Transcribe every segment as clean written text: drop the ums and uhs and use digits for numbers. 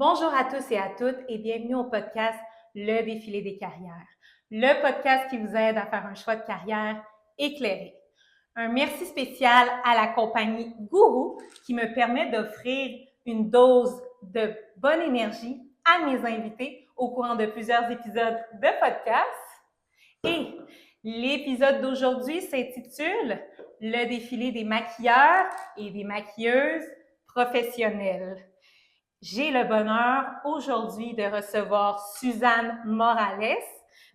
Bonjour à tous et à toutes et bienvenue au podcast Le défilé des carrières, le podcast qui vous aide à faire un choix de carrière éclairé. Un merci spécial à la compagnie Gourou qui me permet d'offrir une dose de bonne énergie à mes invités au courant de plusieurs épisodes de podcast. Et l'épisode d'aujourd'hui s'intitule Le défilé des maquilleurs et des maquilleuses professionnelles. J'ai le bonheur aujourd'hui de recevoir Suzanne Morales,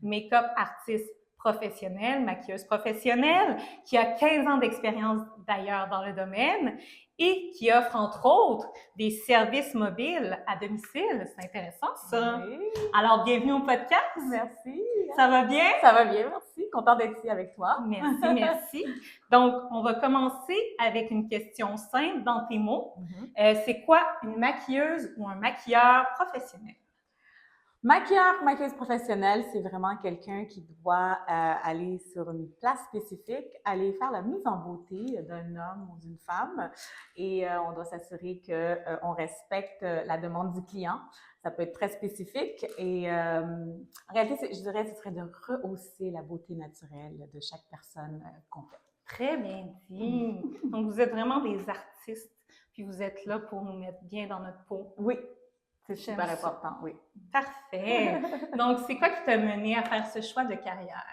make-up artiste professionnelle, maquilleuse professionnelle, qui a 15 ans d'expérience d'ailleurs dans le domaine et qui offre entre autres des services mobiles à domicile. C'est intéressant ça. Oui. Alors, bienvenue au podcast. Merci. Ça va bien? Ça va bien, merci. Contente d'être ici avec toi. Merci, merci. Donc, on va commencer avec une question simple dans tes mots. C'est quoi une maquilleuse ou un maquilleur professionnel? Maquilleuse professionnelle, c'est vraiment quelqu'un qui doit aller sur une place spécifique, aller faire la mise en beauté d'un homme ou d'une femme et on doit s'assurer qu'on respecte la demande du client. Ça peut être très spécifique et en réalité, je dirais que ce serait de rehausser la beauté naturelle de chaque personne qu'on fait. Très bien dit. Donc, vous êtes vraiment des artistes, puis vous êtes là pour nous mettre bien dans notre peau. Oui, c'est super important, oui. Parfait. Donc, c'est quoi qui t'a mené à faire ce choix de carrière?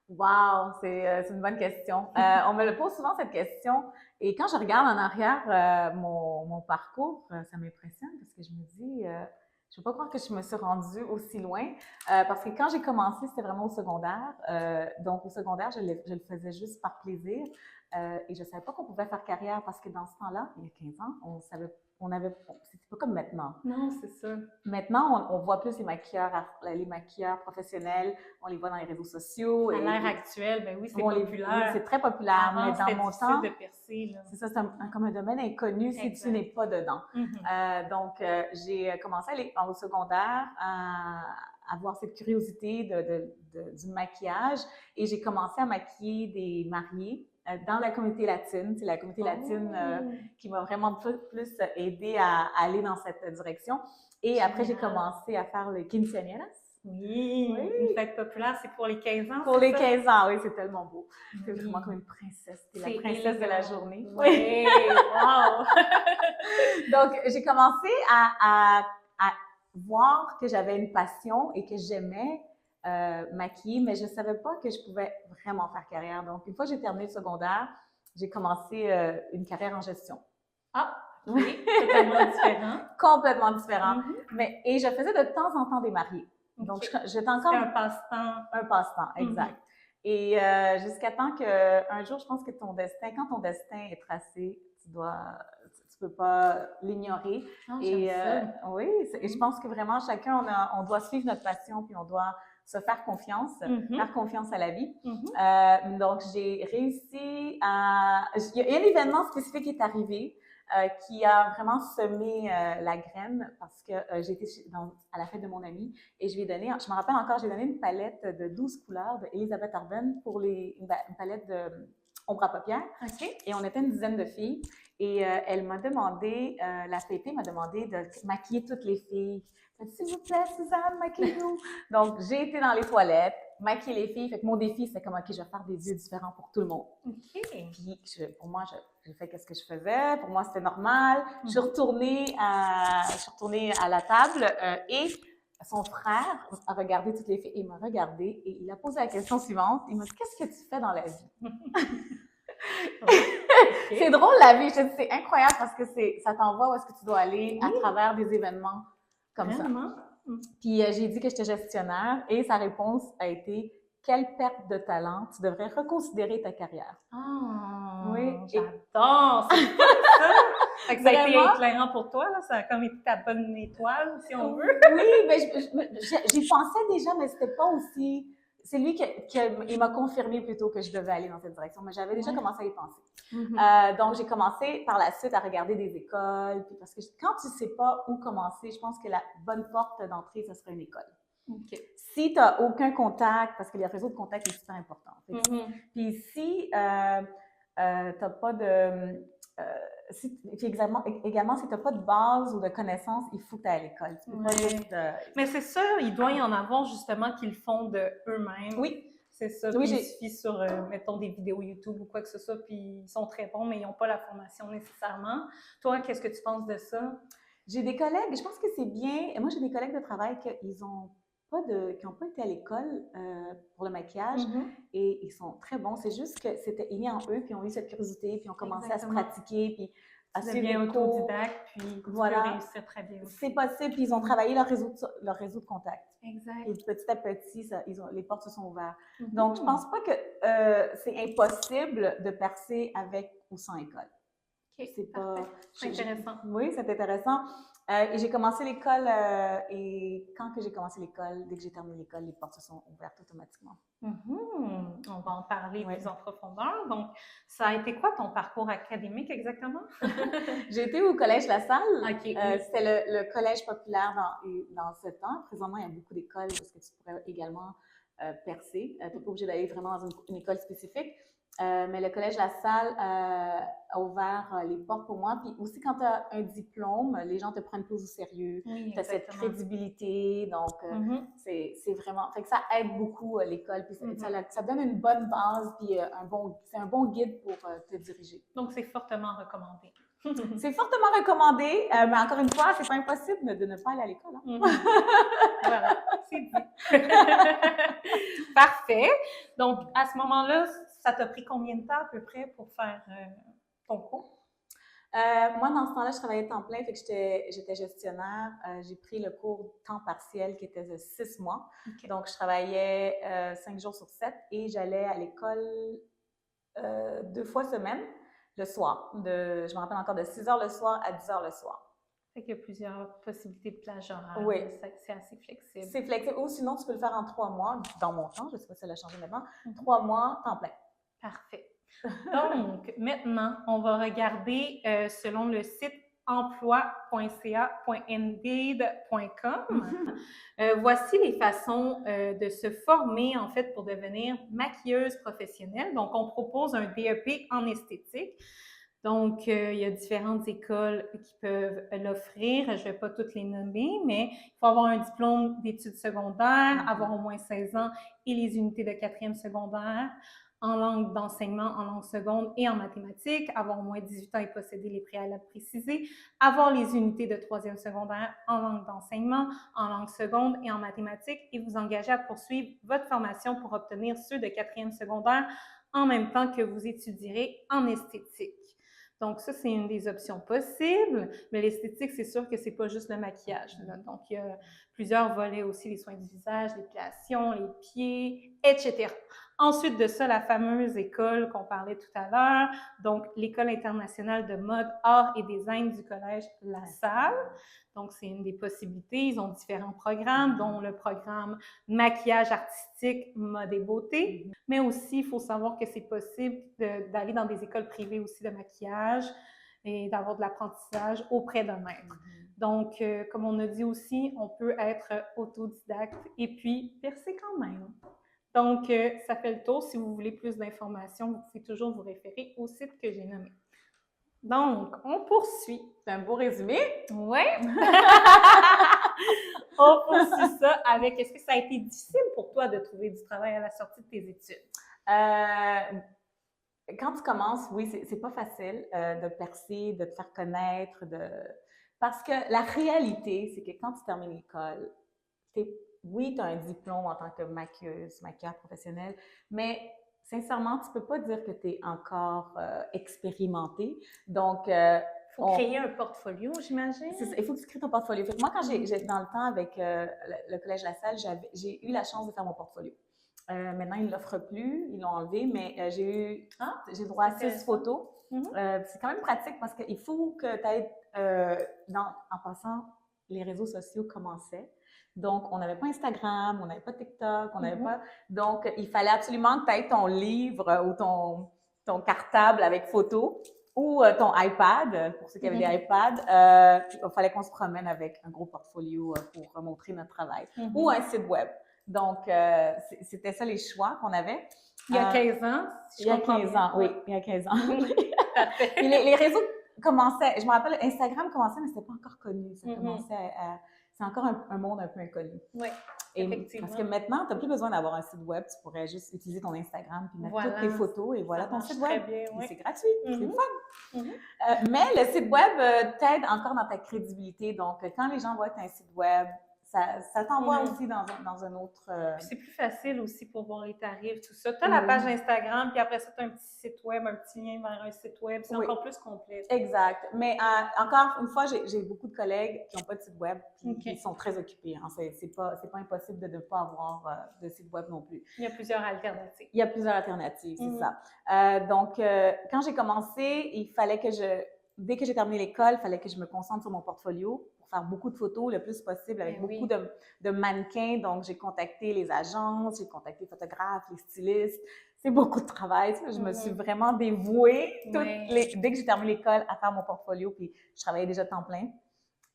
Wow, c'est une bonne question. On me le pose souvent cette question et quand je regarde en arrière mon parcours, ça m'impressionne parce que je me dis, je peux pas croire que je me suis rendue aussi loin parce que quand j'ai commencé, c'était vraiment au secondaire. Donc au secondaire, je le faisais juste par plaisir et je savais pas qu'on pouvait faire carrière parce que dans ce temps-là, il y a 15 ans, c'était pas comme maintenant. Non, c'est ça. Maintenant, on voit plus les maquilleurs professionnels, on les voit dans les réseaux sociaux. À l'ère actuelle, ben oui, c'est populaire. Oui, c'est très populaire, avant, mais dans mon temps, de percer, là. c'est ça, c'est comme un domaine inconnu si tu n'es pas dedans. Donc, j'ai commencé à aller au secondaire à avoir cette curiosité du maquillage et j'ai commencé à maquiller des mariés dans la communauté latine. C'est la communauté latine qui m'a vraiment plus aidée à aller dans cette direction. Et après, j'ai commencé à faire le quinceañeras. Oui, une fête populaire, c'est pour les 15 ans. Pour les 15 ans, oui, c'est tellement beau. C'est vraiment comme une princesse. C'est la princesse de la journée. Oui, wow! Donc, j'ai commencé à voir que j'avais une passion et que j'aimais maquiller, mais je ne savais pas que je pouvais vraiment faire carrière. Donc, une fois que j'ai terminé le secondaire, j'ai commencé une carrière en gestion. Ah, oui, totalement différent. Complètement différent. Et je faisais de temps en temps des mariés. Donc, j'étais encore... C'était un passe-temps. Un passe-temps, exact. Et jusqu'à temps qu'un jour, je pense que quand ton destin est tracé, tu peux pas l'ignorer. Et oui, et je pense que vraiment, chacun, on doit suivre notre passion, puis on doit se faire confiance à la vie. Donc, j'ai réussi à... Il y a un événement spécifique qui est arrivé qui a vraiment semé la graine parce que j'ai été à la fête de mon amie et je me rappelle encore, j'ai donné une palette de 12 couleurs de Elisabeth Arden pour une palette de ombre à paupières. Et on était une dizaine de filles et elle m'a demandé, la fêtée m'a demandé de maquiller toutes les filles. Elle m'a dit, s'il vous plaît, Suzanne, maquille-nous. Donc, j'ai été dans les toilettes, maquiller les filles. Fait que mon défi, c'était comme, OK, je vais faire des yeux différents pour tout le monde. Puis, pour moi, j'ai fait qu'est-ce que je faisais. Pour moi, c'était normal. Je suis retournée à la table et son frère a regardé toutes les filles et il m'a regardé et il a posé la question suivante. Il m'a dit, qu'est-ce que tu fais dans la vie? C'est drôle la vie, c'est incroyable parce que ça t'envoie où est-ce que tu dois aller à travers des événements comme ça. Puis j'ai dit que j'étais gestionnaire et sa réponse a été quelle perte de talent, tu devrais reconsidérer ta carrière. Ah, oui, j'adore, c'est ça. Fait que ça a été éclairant pour toi, là, ça a comme été ta bonne étoile, si on veut. Oui, mais j'y pensais déjà, mais c'était pas aussi... C'est lui qui m'a confirmé plutôt que je devais aller dans cette direction, mais j'avais déjà commencé à y penser. Donc, j'ai commencé par la suite à regarder des écoles, puis parce que quand tu sais pas où commencer, je pense que la bonne porte d'entrée, ce serait une école. Si tu n'as aucun contact, parce que le réseau de contact est super important. Puis si tu n'as pas puis également, si tu n'as pas de base ou de connaissances, il faut que tu ailles à l'école. Tu peux pas juste, mais c'est sûr, il doit y en avoir justement qui le font de eux-mêmes. Oui. C'est ça. Oui, puis il suffit sur, mettons, des vidéos YouTube ou quoi que ce soit, puis ils sont très bons, mais ils n'ont pas la formation nécessairement. Toi, qu'est-ce que tu penses de ça? J'ai des collègues, je pense que c'est bien. Moi, j'ai des collègues de travail qui n'ont pas été à l'école pour le maquillage et ils sont très bons. C'est juste que c'était inné en eux, puis ils ont eu cette curiosité, puis ils ont commencé à se pratiquer, puis à suivre des cours. Autodidacte, puis voilà. tu peux réussir très bien aussi. C'est possible, puis ils ont travaillé leur réseau de contact. Exact. Et petit à petit, les portes se sont ouvertes. Donc, je pense pas que c'est impossible de percer avec ou sans école. OK, c'est intéressant. Oui, c'est intéressant. Et j'ai commencé l'école, et quand que j'ai commencé l'école, dès que j'ai terminé l'école, les portes se sont ouvertes automatiquement. On va en parler plus en profondeur. Donc, ça a été quoi ton parcours académique exactement? J'ai été au Collège La Salle. Okay, c'était le collège populaire dans ce temps. Présentement, il y a beaucoup d'écoles parce que tu pourrais également percer. Tu n'es pas obligé d'aller vraiment dans une école spécifique. Mais le Collège La Salle a ouvert les portes pour moi. Puis aussi, quand tu as un diplôme, les gens te prennent plus au sérieux. Tu as cette crédibilité. Donc, c'est vraiment... Fait que ça aide beaucoup l'école. Puis ça donne une bonne base. Puis c'est un bon guide pour te diriger. Donc, c'est fortement recommandé. C'est fortement recommandé, mais encore une fois, c'est pas impossible de ne pas aller à l'école. Hein? Voilà, c'est dit. Parfait. Donc, à ce moment-là, ça t'a pris combien de temps à peu près pour faire ton cours? Moi, dans ce temps-là, je travaillais temps plein, fait que j'étais gestionnaire. J'ai pris le cours temps partiel qui était de 6 mois. Okay. Donc, je travaillais 5 jours sur 7 et j'allais à l'école 2 fois semaine. Le soir. Je me rappelle encore de 6 heures le soir à 10 heures le soir. Fait qu'il y a plusieurs possibilités de plage horaire. Oui. C'est assez flexible. C'est flexible. Ou sinon, tu peux le faire en 3 mois, dans mon temps. Je ne sais pas si ça l'a changé maintenant. 3 mois, temps plein. Parfait. Donc, maintenant, on va regarder selon le site emploi.ca.indeed.com. Voici les façons de se former, en fait, pour devenir maquilleuse professionnelle. Donc, on propose un DEP en esthétique. Donc, il y a différentes écoles qui peuvent l'offrir. Je ne vais pas toutes les nommer, mais il faut avoir un diplôme d'études secondaires, avoir au moins 16 ans et les unités de 4e secondaire, en langue d'enseignement, en langue seconde et en mathématiques, avoir au moins 18 ans et posséder les préalables précisés, avoir les unités de 3e secondaire en langue d'enseignement, en langue seconde et en mathématiques et vous engager à poursuivre votre formation pour obtenir ceux de 4e secondaire en même temps que vous étudierez en esthétique. Donc, ça, c'est une des options possibles, mais l'esthétique, c'est sûr que c'est pas juste le maquillage. Là. Donc, il y a plusieurs volets aussi, les soins du visage, l'épilation, les pieds, etc. Ensuite de ça, la fameuse école qu'on parlait tout à l'heure, donc l'École internationale de mode, art et design du Collège La Salle. Donc, c'est une des possibilités. Ils ont différents programmes, dont le programme maquillage artistique, mode et beauté. Mais aussi, il faut savoir que c'est possible d'aller dans des écoles privées aussi de maquillage et d'avoir de l'apprentissage auprès d'un maître. Donc, comme on a dit aussi, on peut être autodidacte et puis percer quand même. Donc, ça fait le tour. Si vous voulez plus d'informations, vous pouvez toujours vous référer au site que j'ai nommé. Donc, on poursuit. C'est un beau résumé. Oui. On poursuit ça avec, est-ce que ça a été difficile pour toi de trouver du travail à la sortie de tes études? Quand tu commences, oui, c'est pas facile de percer, de te faire connaître, parce que la réalité, c'est que quand tu termines l'école, oui, tu as un diplôme en tant que maquilleur professionnel, mais sincèrement, tu ne peux pas dire que tu es encore expérimenté. Donc, il faut créer un portfolio, j'imagine. C'est ça, il faut que tu crées ton portfolio. Fait que moi, quand j'étais dans le temps avec le Collège La Salle, j'ai eu la chance de faire mon portfolio. Maintenant, ils ne l'offrent plus, ils l'ont enlevé, mais j'ai droit à 6 photos. C'est quand même pratique parce qu'il faut que tu aies, en passant, les réseaux sociaux commençaient. Donc, on n'avait pas Instagram, on n'avait pas TikTok, on n'avait pas... Donc, il fallait absolument que tu aies ton livre ou ton cartable avec photo ou ton iPad, pour ceux qui avaient des iPads. Il fallait qu'on se promène avec un gros portfolio pour montrer notre travail. Ou un site web. Donc, c'était ça les choix qu'on avait. Il y a 15 ans, si je comprends bien. Oui, il y a 15 ans. Puis les réseaux commençait. Je me rappelle, Instagram commençait, mais c'était pas encore connu. Ça commençait à c'est encore un monde un peu inconnu. Oui, effectivement. Parce que maintenant, tu n'as plus besoin d'avoir un site web. Tu pourrais juste utiliser ton Instagram puis mettre toutes tes photos et voilà ton site web. Bien, oui. C'est gratuit, c'est le fun. Mais le site web t'aide encore dans ta crédibilité. Donc, quand les gens voient que tu as un site web, ça t'envoie aussi dans un autre... Puis c'est plus facile aussi pour voir les tarifs, tout ça. Tu as la page Instagram, puis après ça, tu as un petit site web, un petit lien vers un site web. C'est encore plus complet. Exact. Mais encore une fois, j'ai beaucoup de collègues qui n'ont pas de site web puis qui sont très occupés. Hein. C'est pas impossible de ne pas avoir de site web non plus. Il y a plusieurs alternatives. Il y a plusieurs alternatives, c'est ça. Donc, quand j'ai commencé, il fallait que dès que j'ai terminé l'école, il fallait que je me concentre sur mon portfolio pour faire beaucoup de photos le plus possible avec beaucoup de mannequins. Donc, j'ai contacté les agences, j'ai contacté les photographes, les stylistes. C'est beaucoup de travail. Je me suis vraiment dévouée dès que j'ai terminé l'école à faire mon portfolio. Puis, je travaillais déjà temps plein.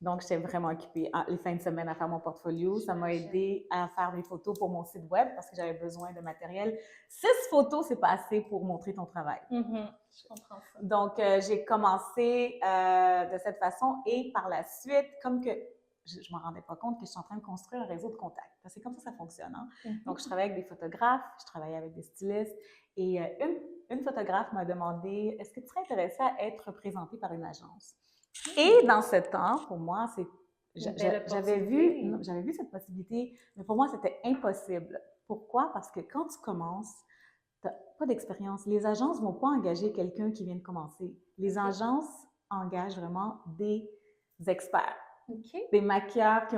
Donc, j'étais vraiment occupée les fins de semaine à faire mon portfolio. Ça m'a aidé à faire des photos pour mon site web parce que j'avais besoin de matériel. 6 photos, c'est pas assez pour montrer ton travail. Je comprends ça. Donc, j'ai commencé de cette façon et par la suite, comme que je ne me rendais pas compte que je suis en train de construire un réseau de contacts. C'est comme ça fonctionne. Hein? Donc, je travaillais avec des photographes, je travaillais avec des stylistes et une photographe m'a demandé « Est-ce que tu serais intéressée à être représentée par une agence? » Et dans ce temps, pour moi, j'avais vu cette possibilité, mais pour moi, c'était impossible. Pourquoi? Parce que quand tu commences, tu n'as pas d'expérience. Les agences ne vont pas engager quelqu'un qui vient de commencer. Les agences engagent vraiment des experts. Des maquilleurs qui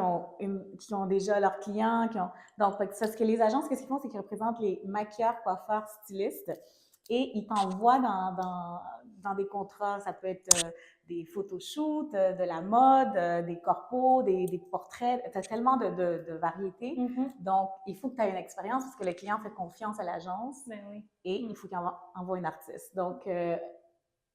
ont déjà leurs clients. Donc, parce que les agences, qu'est-ce qu'ils font? C'est qu'ils représentent les maquilleurs, coiffeurs, stylistes et ils t'envoient dans des contrats. Ça peut être des photoshoots, de la mode, des corpos, des portraits. Tu as tellement de variétés. Donc, il faut que tu aies une expérience parce que le client fait confiance à l'agence et il faut qu'il envoie une artiste. Donc,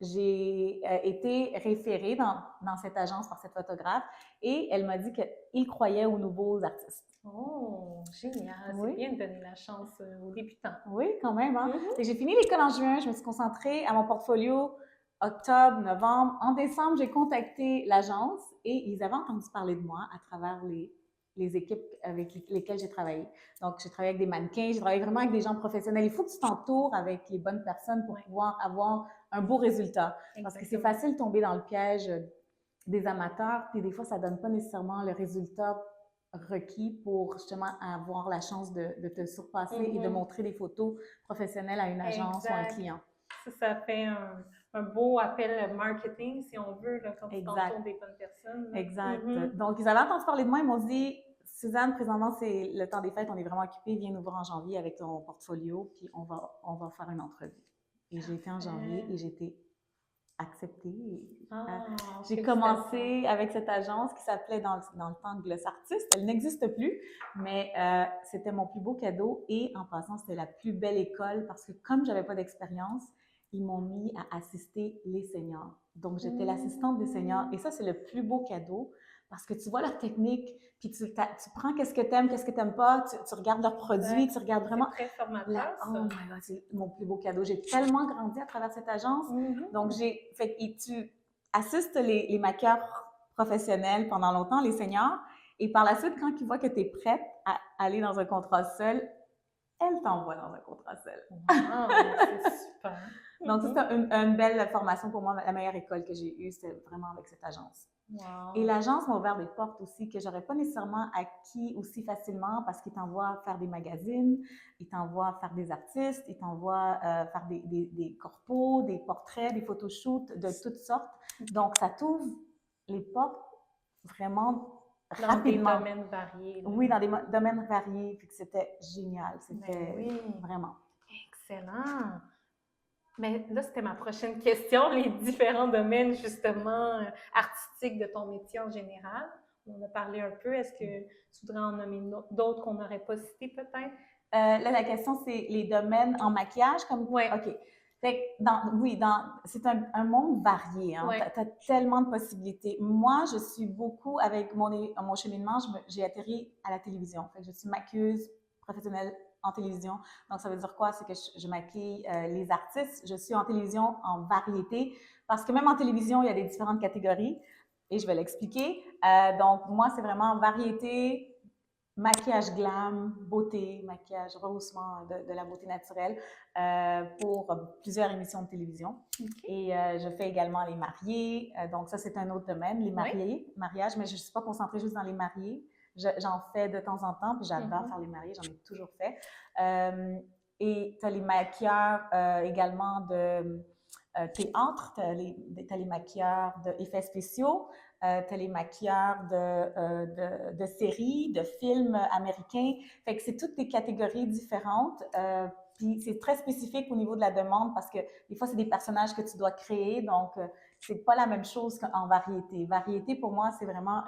j'ai été référée dans cette agence par cette photographe et elle m'a dit qu'il croyait aux nouveaux artistes. Oh, génial! C'est bien de donner la chance aux débutants. Oui, quand même. Hein? J'ai fini l'école en juin, je me suis concentrée à mon portfolio octobre, novembre. En décembre, j'ai contacté l'agence et ils avaient entendu parler de moi à travers les équipes avec lesquelles j'ai travaillé. Donc, j'ai travaillé avec des mannequins, j'ai travaillé vraiment avec des gens professionnels. Il faut que tu t'entoures avec les bonnes personnes pour pouvoir avoir un beau résultat. Parce que c'est facile de tomber dans le piège des amateurs, puis des fois, ça ne donne pas nécessairement le résultat requis pour justement avoir la chance de te surpasser et de montrer des photos professionnelles à une agence ou à un client. Ça fait un beau appel marketing, si on veut, là, quand tu t'entoures des bonnes personnes. Là. Exact. Donc, ils avaient entendu parler de moi, ils m'ont dit « Suzanne, présentement, c'est le temps des fêtes, on est vraiment occupés, viens nous voir en janvier avec ton portfolio, puis on va faire une entrevue. » Et j'ai été en janvier et j'ai été acceptée. J'ai commencé avec cette agence qui s'appelait dans le temps Gloss Artist. Elle n'existe plus, mais c'était mon plus beau cadeau et en passant, c'était la plus belle école parce que comme je n'avais pas d'expérience, ils m'ont mis à assister les seniors. Donc, j'étais l'assistante des seniors et ça, c'est le plus beau cadeau parce que tu vois leur technique, puis tu prends qu'est-ce que tu aimes, qu'est-ce que tu n'aimes pas, tu regardes leurs produits, tu regardes vraiment… C'est très formateur, Oh my God, c'est mon plus beau cadeau. J'ai tellement grandi à travers cette agence. Donc, tu assistes les maquilleurs professionnels pendant longtemps, les seniors, et par la suite, quand ils voient que tu es prête à aller dans un contrat seul, elle t'envoie dans un contrat seul. C'est super! Donc, c'était une belle formation pour moi. La meilleure école que j'ai eue, c'était vraiment avec cette agence. Et l'agence m'a ouvert des portes aussi que j'aurais pas nécessairement acquis aussi facilement parce qu'ils t'envoient faire des magazines, ils t'envoient faire des artistes, ils t'envoient faire des corpos, des portraits, des photoshoots de toutes sortes. Donc, ça t'ouvre les portes vraiment rapidement. Dans des domaines variés. Là. Oui, dans des domaines variés. Puis que c'était génial. C'était vraiment. Excellent! Mais là, c'était ma prochaine question, les différents domaines, justement, artistiques de ton métier en général. On a parlé un peu. Est-ce que tu voudrais en nommer d'autres qu'on n'aurait pas cités, peut-être? Là, la question, c'est les domaines en maquillage? Oui. OK. C'est un monde varié. Hein? Tu as tellement de possibilités. Moi, je suis beaucoup, avec mon cheminement, j'ai atterri à la télévision. Fait que je suis maquilleuse professionnelle en télévision. Donc, ça veut dire quoi? C'est que je maquille les artistes. Je suis en télévision en variété parce que même en télévision, il y a des différentes catégories et je vais l'expliquer. Donc, moi, c'est vraiment variété, maquillage glam, beauté, maquillage, rehaussement de la beauté naturelle pour plusieurs émissions de télévision. Et je fais également les mariés. Donc, ça, c'est un autre domaine, les mariés, mariage, mais je ne suis pas concentrée juste dans les mariés. J'en fais de temps en temps, puis j'adore faire les mariés, j'en ai toujours fait. Et tu as les maquilleurs également de théâtre, tu as les maquilleurs d'effets spéciaux, tu as les maquilleurs de séries, de films américains. Fait que c'est toutes des catégories différentes. Puis c'est très spécifique au niveau de la demande parce que des fois, c'est des personnages que tu dois créer. Donc, c'est pas la même chose qu'en variété. Variété, pour moi, c'est vraiment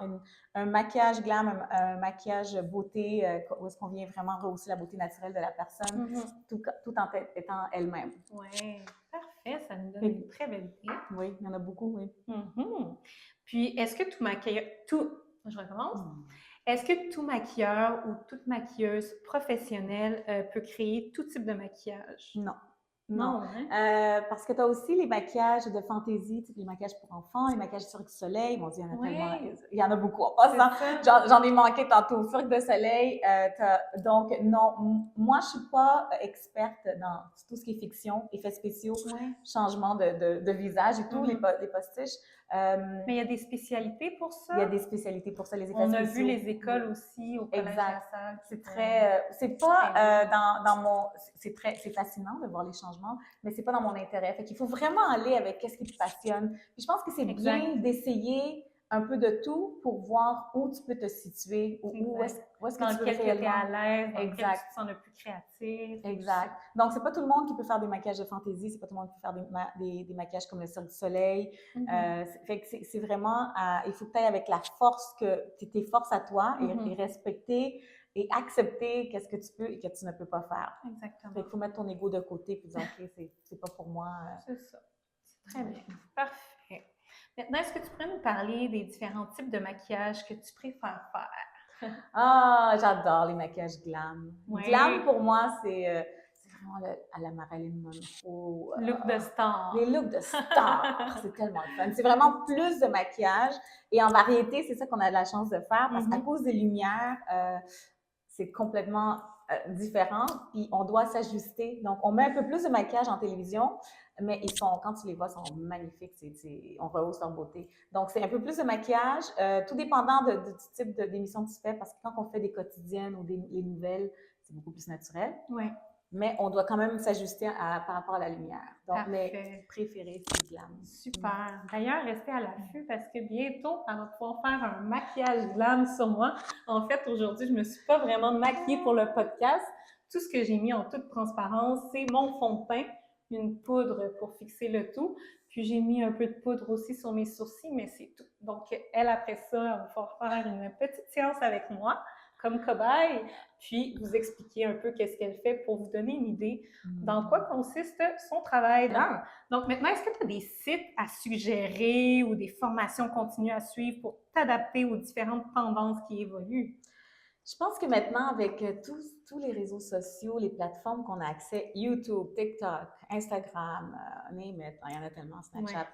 un maquillage glam, un maquillage beauté, où est-ce qu'on vient vraiment rehausser la beauté naturelle de la personne, tout en étant elle-même. Oui, parfait. Ça nous donne une très belle idée. Oui, il y en a beaucoup, oui. Puis, est-ce que tout maquilleur... Je recommence. Est-ce que tout maquilleur ou toute maquilleuse professionnelle peut créer tout type de maquillage? Non. Non, hein? Parce que tu as aussi les maquillages de fantaisie, les maquillages pour enfants, les maquillages Cirque du Soleil. Mon Dieu, il y en a tellement. Il y en a beaucoup. En passant, j'en ai manqué tantôt. Cirque du Soleil. Donc, non, moi, je ne suis pas experte dans tout ce qui est fiction, effets spéciaux, changement de visage et tout, les postiches. Mais il y a des spécialités pour ça? Il y a des spécialités pour ça, les effets spéciaux. On a vu les écoles aussi au Collège La Salle. C'est très... c'est pas dans mon... C'est fascinant de voir les changements, mais c'est pas dans mon intérêt. Fait qu'il faut vraiment aller avec qu'est-ce qui te passionne. Puis je pense que c'est bien d'essayer un peu de tout pour voir où tu peux te situer, où est-ce que tu veux réellement. Tu es à l'aise, dans lequel tu te sens le plus créatif. Exact. Donc, c'est pas tout le monde qui peut faire des maquillages de fantaisie, c'est pas tout le monde qui peut faire des maquillages comme le Cirque du Soleil. Fait que c'est vraiment, il faut que tu ailles avec la force, tes forces à toi et respecter et accepter qu'est-ce que tu peux et que tu ne peux pas faire. Exactement. Fait qu'il faut mettre ton ego de côté et dire, OK, c'est pas pour moi. C'est ça. C'est très bien. Parfait. Maintenant, est-ce que tu pourrais nous parler des différents types de maquillage que tu préfères faire? Ah, j'adore les maquillages glam. Glam, pour moi, c'est vraiment à la Marilyn Monroe. Look de star. Les looks de star. C'est tellement fun. C'est vraiment plus de maquillage. Et en variété, c'est ça qu'on a de la chance de faire parce qu'à cause des lumières, c'est complètement différent. Puis on doit s'ajuster. Donc, on met un peu plus de maquillage en télévision. Mais quand tu les vois, ils sont magnifiques. On rehausse leur beauté. Donc, c'est un peu plus de maquillage, tout dépendant du type d'émission que tu fais, parce que quand on fait des quotidiennes ou les nouvelles, c'est beaucoup plus naturel. Oui. Mais on doit quand même s'ajuster par rapport à la lumière. Donc, mes préférés, c'est glam. Super. D'ailleurs, restez à l'affût parce que bientôt, on va pouvoir faire un maquillage glam sur moi. En fait, aujourd'hui, je ne me suis pas vraiment maquillée pour le podcast. Tout ce que j'ai mis en toute transparence, c'est mon fond de teint, une poudre pour fixer le tout. Puis j'ai mis un peu de poudre aussi sur mes sourcils, mais c'est tout. Donc, elle, après ça, elle va pouvoir faire une petite séance avec moi, comme cobaye, puis vous expliquer un peu qu'est-ce qu'elle fait pour vous donner une idée dans quoi consiste son travail. Donc, maintenant, est-ce que tu as des sites à suggérer ou des formations continues à suivre pour t'adapter aux différentes tendances qui évoluent? Je pense que maintenant, avec tous les réseaux sociaux, les plateformes qu'on a accès, YouTube, TikTok, Instagram, il y en a tellement, Snapchat,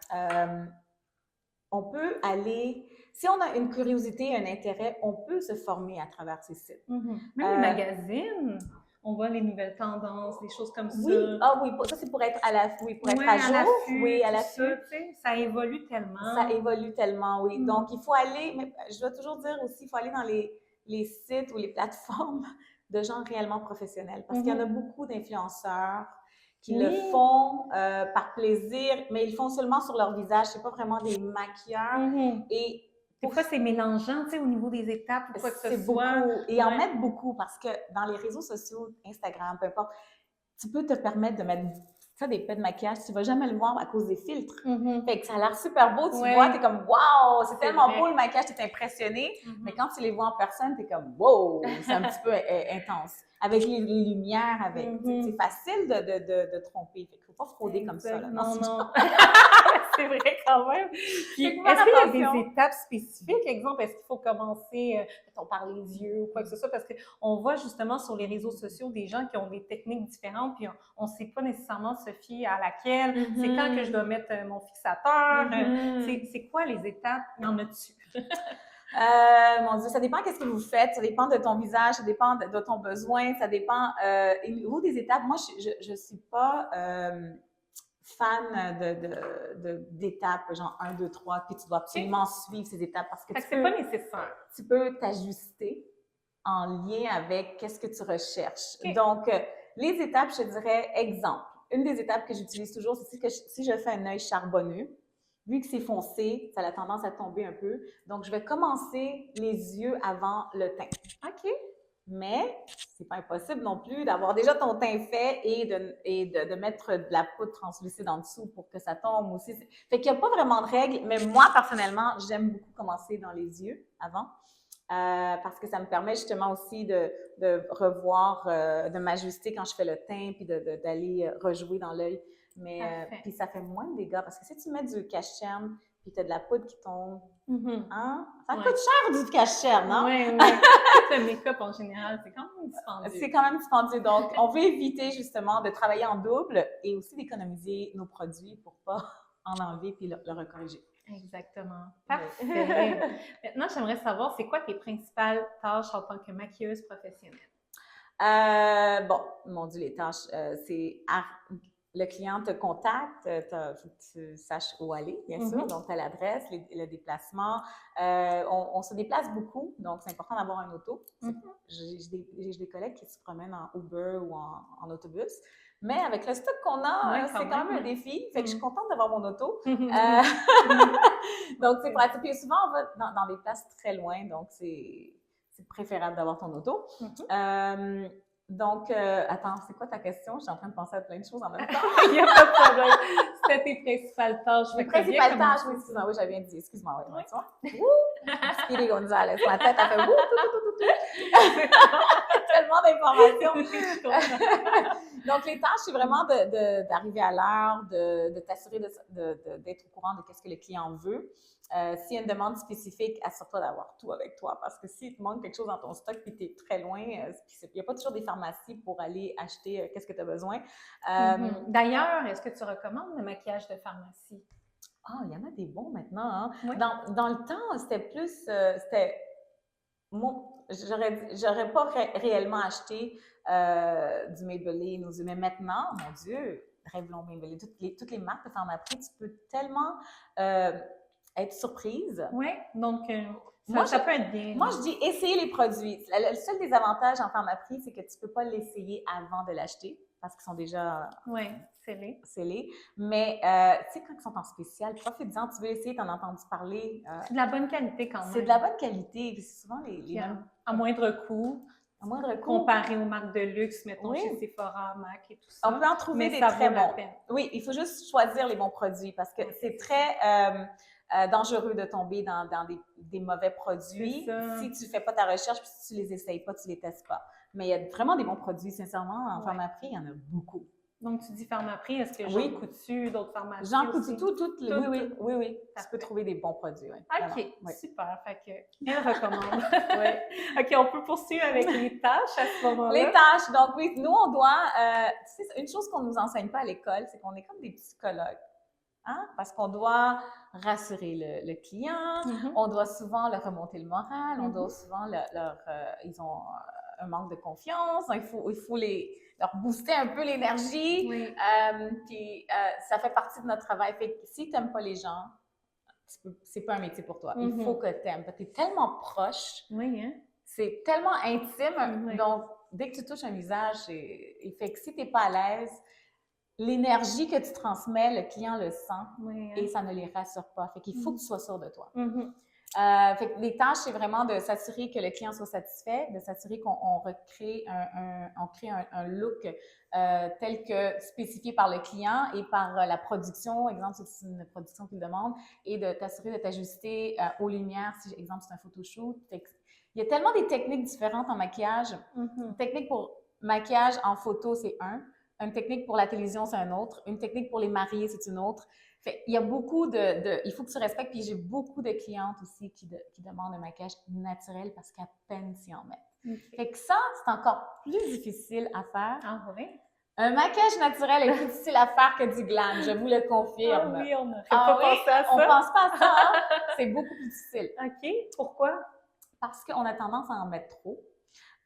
on peut aller, si on a une curiosité, un intérêt, on peut se former à travers ces sites. Même les magazines, on voit les nouvelles tendances, des choses comme ça. Oui, ça c'est pour être à l'affût, pour être à jour. À l'affût. Ça évolue tellement. Ça évolue tellement, oui. Donc, il faut aller, mais je dois toujours dire aussi, il faut aller dans les sites ou les plateformes de gens réellement professionnels. Parce qu'il y en a beaucoup d'influenceurs qui le font par plaisir, mais ils le font seulement sur leur visage. C'est pas vraiment des maquilleurs. Et des fois, c'est mélangeant, tu sais, au niveau des étapes ou quoi que ce soit. Beaucoup. Et en mettre beaucoup parce que dans les réseaux sociaux, Instagram, peu importe, tu peux te permettre de mettre des pets de maquillage, tu vas jamais le voir à cause des filtres. Fait que ça a l'air super beau, tu vois, t'es comme « wow, c'est tellement beau le maquillage », t'es impressionné, mais quand tu les vois en personne, t'es comme « wow, c'est un petit peu intense ». avec les lumières, avec. C'est facile de tromper. Il ne faut pas frauder comme ça. Là. Non. C'est vrai quand même. Puis, est-ce qu'il y a des étapes spécifiques? Exemple, est-ce qu'il faut commencer par les yeux ou quoi que ce soit? Parce qu'on voit justement sur les réseaux sociaux des gens qui ont des techniques différentes, puis on ne sait pas nécessairement se fier à laquelle. C'est quand que je dois mettre mon fixateur. C'est quoi les étapes? Il y en a-tu? Mon Dieu, ça dépend qu'est-ce que vous faites, ça dépend de ton visage, ça dépend de ton besoin, ça dépend au niveau des étapes. Moi, je suis pas fan d'étapes, genre 1, 2, 3, puis tu dois absolument suivre ces étapes parce que c'est pas nécessaire. Tu peux t'ajuster en lien avec qu'est-ce que tu recherches. Donc, les étapes, je dirais, exemple. Une des étapes que j'utilise toujours, c'est que si je fais un œil charbonneux, vu que c'est foncé, ça a tendance à tomber un peu. Donc, je vais commencer les yeux avant le teint. OK. Mais c'est pas impossible non plus d'avoir déjà ton teint fait et de mettre de la poudre translucide en dessous pour que ça tombe aussi. Fait qu'il n'y a pas vraiment de règles, mais moi, personnellement, j'aime beaucoup commencer dans les yeux avant parce que ça me permet justement aussi de revoir, de m'ajuster quand je fais le teint puis d'aller rejouer dans l'œil. Mais puis ça fait moins de dégâts parce que si tu mets du cache-cerne puis tu as de la poudre qui tombe, hein? Ça coûte cher du cache-cerne, non? Oui. Le make-up en général, c'est quand même dispendieux. C'est quand même dispendieux. Donc, on veut éviter justement de travailler en double et aussi d'économiser nos produits pour pas en enlever puis le recorriger. Exactement. Parfait. Maintenant, j'aimerais savoir, c'est quoi tes principales tâches en tant que maquilleuse professionnelle? Bon, mon Dieu, les tâches, c'est le client te contacte, il faut que tu saches où aller, bien sûr. Donc, tu as l'adresse, le déplacement. On se déplace beaucoup, donc c'est important d'avoir un auto. J'ai des collègues qui se promènent en Uber ou en autobus. Mais avec le stock qu'on a, c'est quand même un défi. Fait que je suis contente d'avoir mon auto. Donc, c'est pratique. Puis souvent, on va dans des places très loin, donc c'est préférable d'avoir ton auto. Donc, attends, c'est quoi ta question? Je suis en train de penser à plein de choses en même temps. Il n'y a pas de problème. C'était tes principales tâches. Mes principales tâches, oui, excuse-moi, oui, j'avais bien dit. Excuse-moi, oui, tu vois. Speedy Gonzalez, ma tête a fait tellement d'informations. Donc, les tâches, c'est vraiment d'arriver à l'heure, de t'assurer d'être au courant de ce que le client veut. S'il y a une demande spécifique, assure-toi d'avoir tout avec toi parce que s'il te manque quelque chose dans ton stock puis tu es très loin, il n'y a pas toujours des pharmacies pour aller acheter qu'est-ce que tu as besoin. D'ailleurs, est-ce que tu recommandes le maquillage de pharmacie? Ah, il y en a des bons maintenant. Hein? Oui. Dans le temps, c'était plus... j'aurais pas réellement acheté du Maybelline ou mais maintenant, mon Dieu, Revlon, Maybelline, toutes les marques de pharmacie, tu peux tellement... être surprise. Oui, donc ça peut être bien. Moi, je dis essayer les produits. Le seul désavantage en pharmacie, c'est que tu ne peux pas l'essayer avant de l'acheter parce qu'ils sont déjà scellés. Mais tu sais, quand ils sont en spécial, profite-en, tu veux essayer, tu en as entendu parler. C'est de la bonne qualité quand même. C'est de la bonne qualité. C'est souvent les mêmes. À moindre coût. Comparé aux marques de luxe, mettons chez Sephora, MAC et tout ça. On peut en trouver des très bons. Oui, il faut juste choisir les bons produits parce que c'est très dangereux de tomber dans des mauvais produits si tu ne fais pas ta recherche puis si tu ne les essayes pas, tu ne les testes pas. Mais il y a vraiment des bons produits, sincèrement. En pharmacie, il y en a beaucoup. Donc, tu dis pharmacie, est-ce que Jean Coutu, d'autres pharmacies Jean Coutu, toutes les... Oui. Tu peux trouver des bons produits. Oui, OK, super. Fait que, elle recommande. OK, on peut poursuivre avec les tâches à ce moment-là. Les tâches. Donc, oui, nous, on doit... tu sais, une chose qu'on ne nous enseigne pas à l'école, c'est qu'on est comme des psychologues. Hein? Parce qu'on doit rassurer le client, on doit souvent leur remonter le moral, on doit souvent ils ont un manque de confiance, il faut leur booster un peu l'énergie. Puis ça fait partie de notre travail. Fait que si tu n'aimes pas les gens, c'est pas un métier pour toi. Il faut que tu aimes. Tu es tellement proche. C'est tellement intime. Donc, dès que tu touches un visage, il fait que si tu n'es pas à l'aise, l'énergie que tu transmets, le client le sent et ça ne les rassure pas. Fait qu'il faut que tu sois sûr de toi. Fait que les tâches, c'est vraiment de s'assurer que le client soit satisfait, de s'assurer qu'on crée un look tel que spécifié par le client et par la production, exemple, si c'est une production qu'il demande, et de t'assurer de t'ajuster aux lumières, si, exemple, c'est un photoshoot. Il y a tellement des techniques différentes en maquillage, techniques pour maquillage en photo, c'est une technique pour la télévision, c'est un autre, une technique pour les mariés, c'est une autre. Fait, il y a beaucoup il faut que tu respectes, puis j'ai beaucoup de clientes aussi qui demandent un maquillage naturel parce qu'à peine s'y en mettent. Fait que ça, c'est encore plus difficile à faire. Ah oui? Un maquillage naturel est plus difficile à faire que du glam, je vous le confirme. Ah oui, on n'aurait pas pensé à ça. On pense pas à ça, hein? C'est beaucoup plus difficile. OK. Pourquoi? Parce qu'on a tendance à en mettre trop.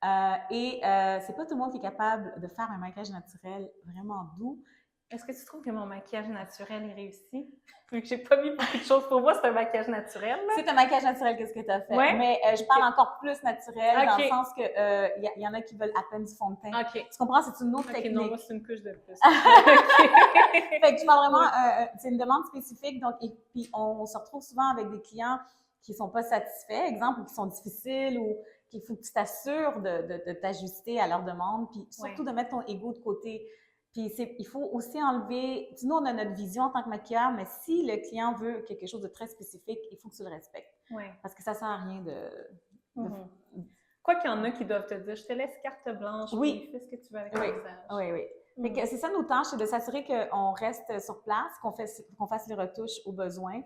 C'est pas tout le monde qui est capable de faire un maquillage naturel vraiment doux. Est-ce que tu trouves que mon maquillage naturel est réussi? Vu que j'ai pas mis beaucoup de choses pour moi, c'est un maquillage naturel. Là. C'est un maquillage naturel, qu'est-ce que tu as fait? Ouais? Mais je parle encore plus naturel, dans le sens que il y en a qui veulent à peine du fond de teint. Tu comprends? C'est une autre technique. Non, moi, c'est une couche de plus. Fait que tu parles vraiment, c'est une demande spécifique. Donc, et puis on se retrouve souvent avec des clients qui sont pas satisfaits, exemple, ou qui sont difficiles, ou qu'il faut que tu t'assures de t'ajuster à leurs demandes, puis surtout de mettre ton ego de côté. Puis il faut aussi enlever, nous on a notre vision en tant que maquilleur, mais si le client veut quelque chose de très spécifique, il faut que tu le respectes. Parce que ça sert à rien de Quoi qu'il y en a qui doivent te dire, je te laisse carte blanche, puis fais ce que tu veux avec ton visage. Oui. Fait que c'est ça nos tâches, c'est de s'assurer qu'on reste sur place, qu'on fasse les retouches aux besoins.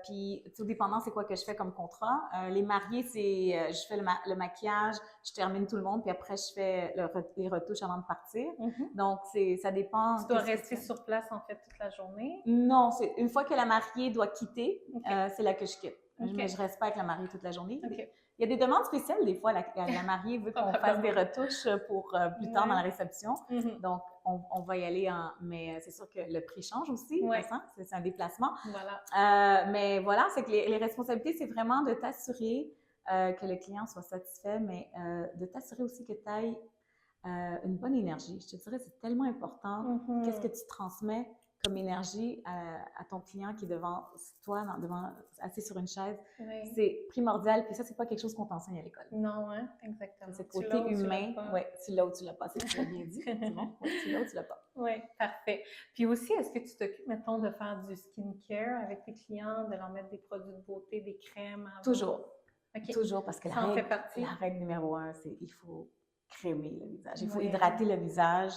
Puis, tout dépendant, c'est quoi que je fais comme contrat. Les mariés, c'est je fais le maquillage, je termine tout le monde, puis après, je fais les retouches avant de partir. Donc, ça dépend. Tu dois rester sur place, en fait, toute la journée? Non, c'est une fois que la mariée doit quitter, c'est là que je quitte. Mais je reste pas avec la mariée toute la journée. Il y a des demandes spéciales, des fois, la mariée veut qu'on fasse des retouches pour plus tard dans la réception. Donc, on va y aller mais c'est sûr que le prix change aussi, c'est un déplacement. Mais voilà, c'est que les responsabilités, c'est vraiment de t'assurer que le client soit satisfait, mais de t'assurer aussi que tu ailles une bonne énergie. Je te dirais, c'est tellement important. Qu'est-ce que tu transmets comme énergie à ton client qui est devant toi, assis sur une chaise. C'est primordial. Puis ça, c'est pas quelque chose qu'on t'enseigne à l'école. Non, hein? Exactement. C'est le côté humain. Oui, tu l'as ou tu l'as pas. C'est ce que tu l'as bien dit. C'est bon? Ouais, tu l'as ou tu l'as pas. Oui, parfait. Puis aussi, est-ce que tu t'occupes, mettons, de faire du skincare avec tes clients, de leur mettre des produits de beauté, des crèmes? Toujours. Toujours, parce que ça en fait partie. La règle numéro 1, c'est il faut crémer le visage. Il faut hydrater le visage.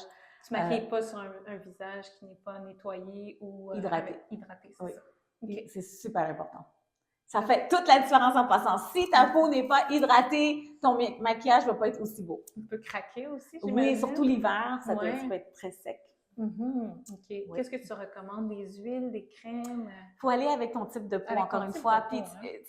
Tu ne maquilles pas sur un visage qui n'est pas nettoyé ou hydraté. C'est ça. C'est super important. Ça fait toute la différence en passant. Si ta peau n'est pas hydratée, ton maquillage ne va pas être aussi beau. Il peut craquer aussi, j'imagine. Oui, surtout l'hiver, ça peut être très sec. Qu'est-ce que tu recommandes? Des huiles, des crèmes? Il faut aller avec ton type de peau, encore une fois. Puis,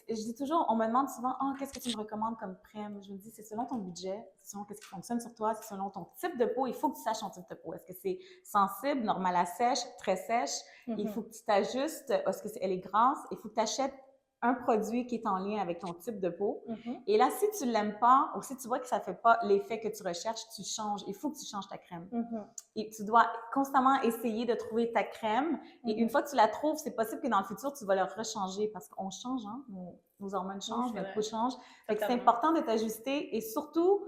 je dis toujours, on me demande souvent, qu'est-ce que tu me recommandes comme crème? Je me dis, c'est selon ton budget, c'est selon ce qui fonctionne sur toi, c'est selon ton type de peau. Il faut que tu saches ton type de peau. Est-ce que c'est sensible, normal à sèche, très sèche? Il faut que tu t'ajustes. Est-ce qu'elle est grasse? Il faut que tu achètes un produit qui est en lien avec ton type de peau. Et là, si tu ne l'aimes pas ou si tu vois que ça ne fait pas l'effet que tu recherches, tu changes. Il faut que tu changes ta crème. Et tu dois constamment essayer de trouver ta crème. Et une fois que tu la trouves, c'est possible que dans le futur, tu vas la rechanger parce qu'on change, hein? Nos hormones changent, notre peau change. Fait que c'est important de t'ajuster et surtout,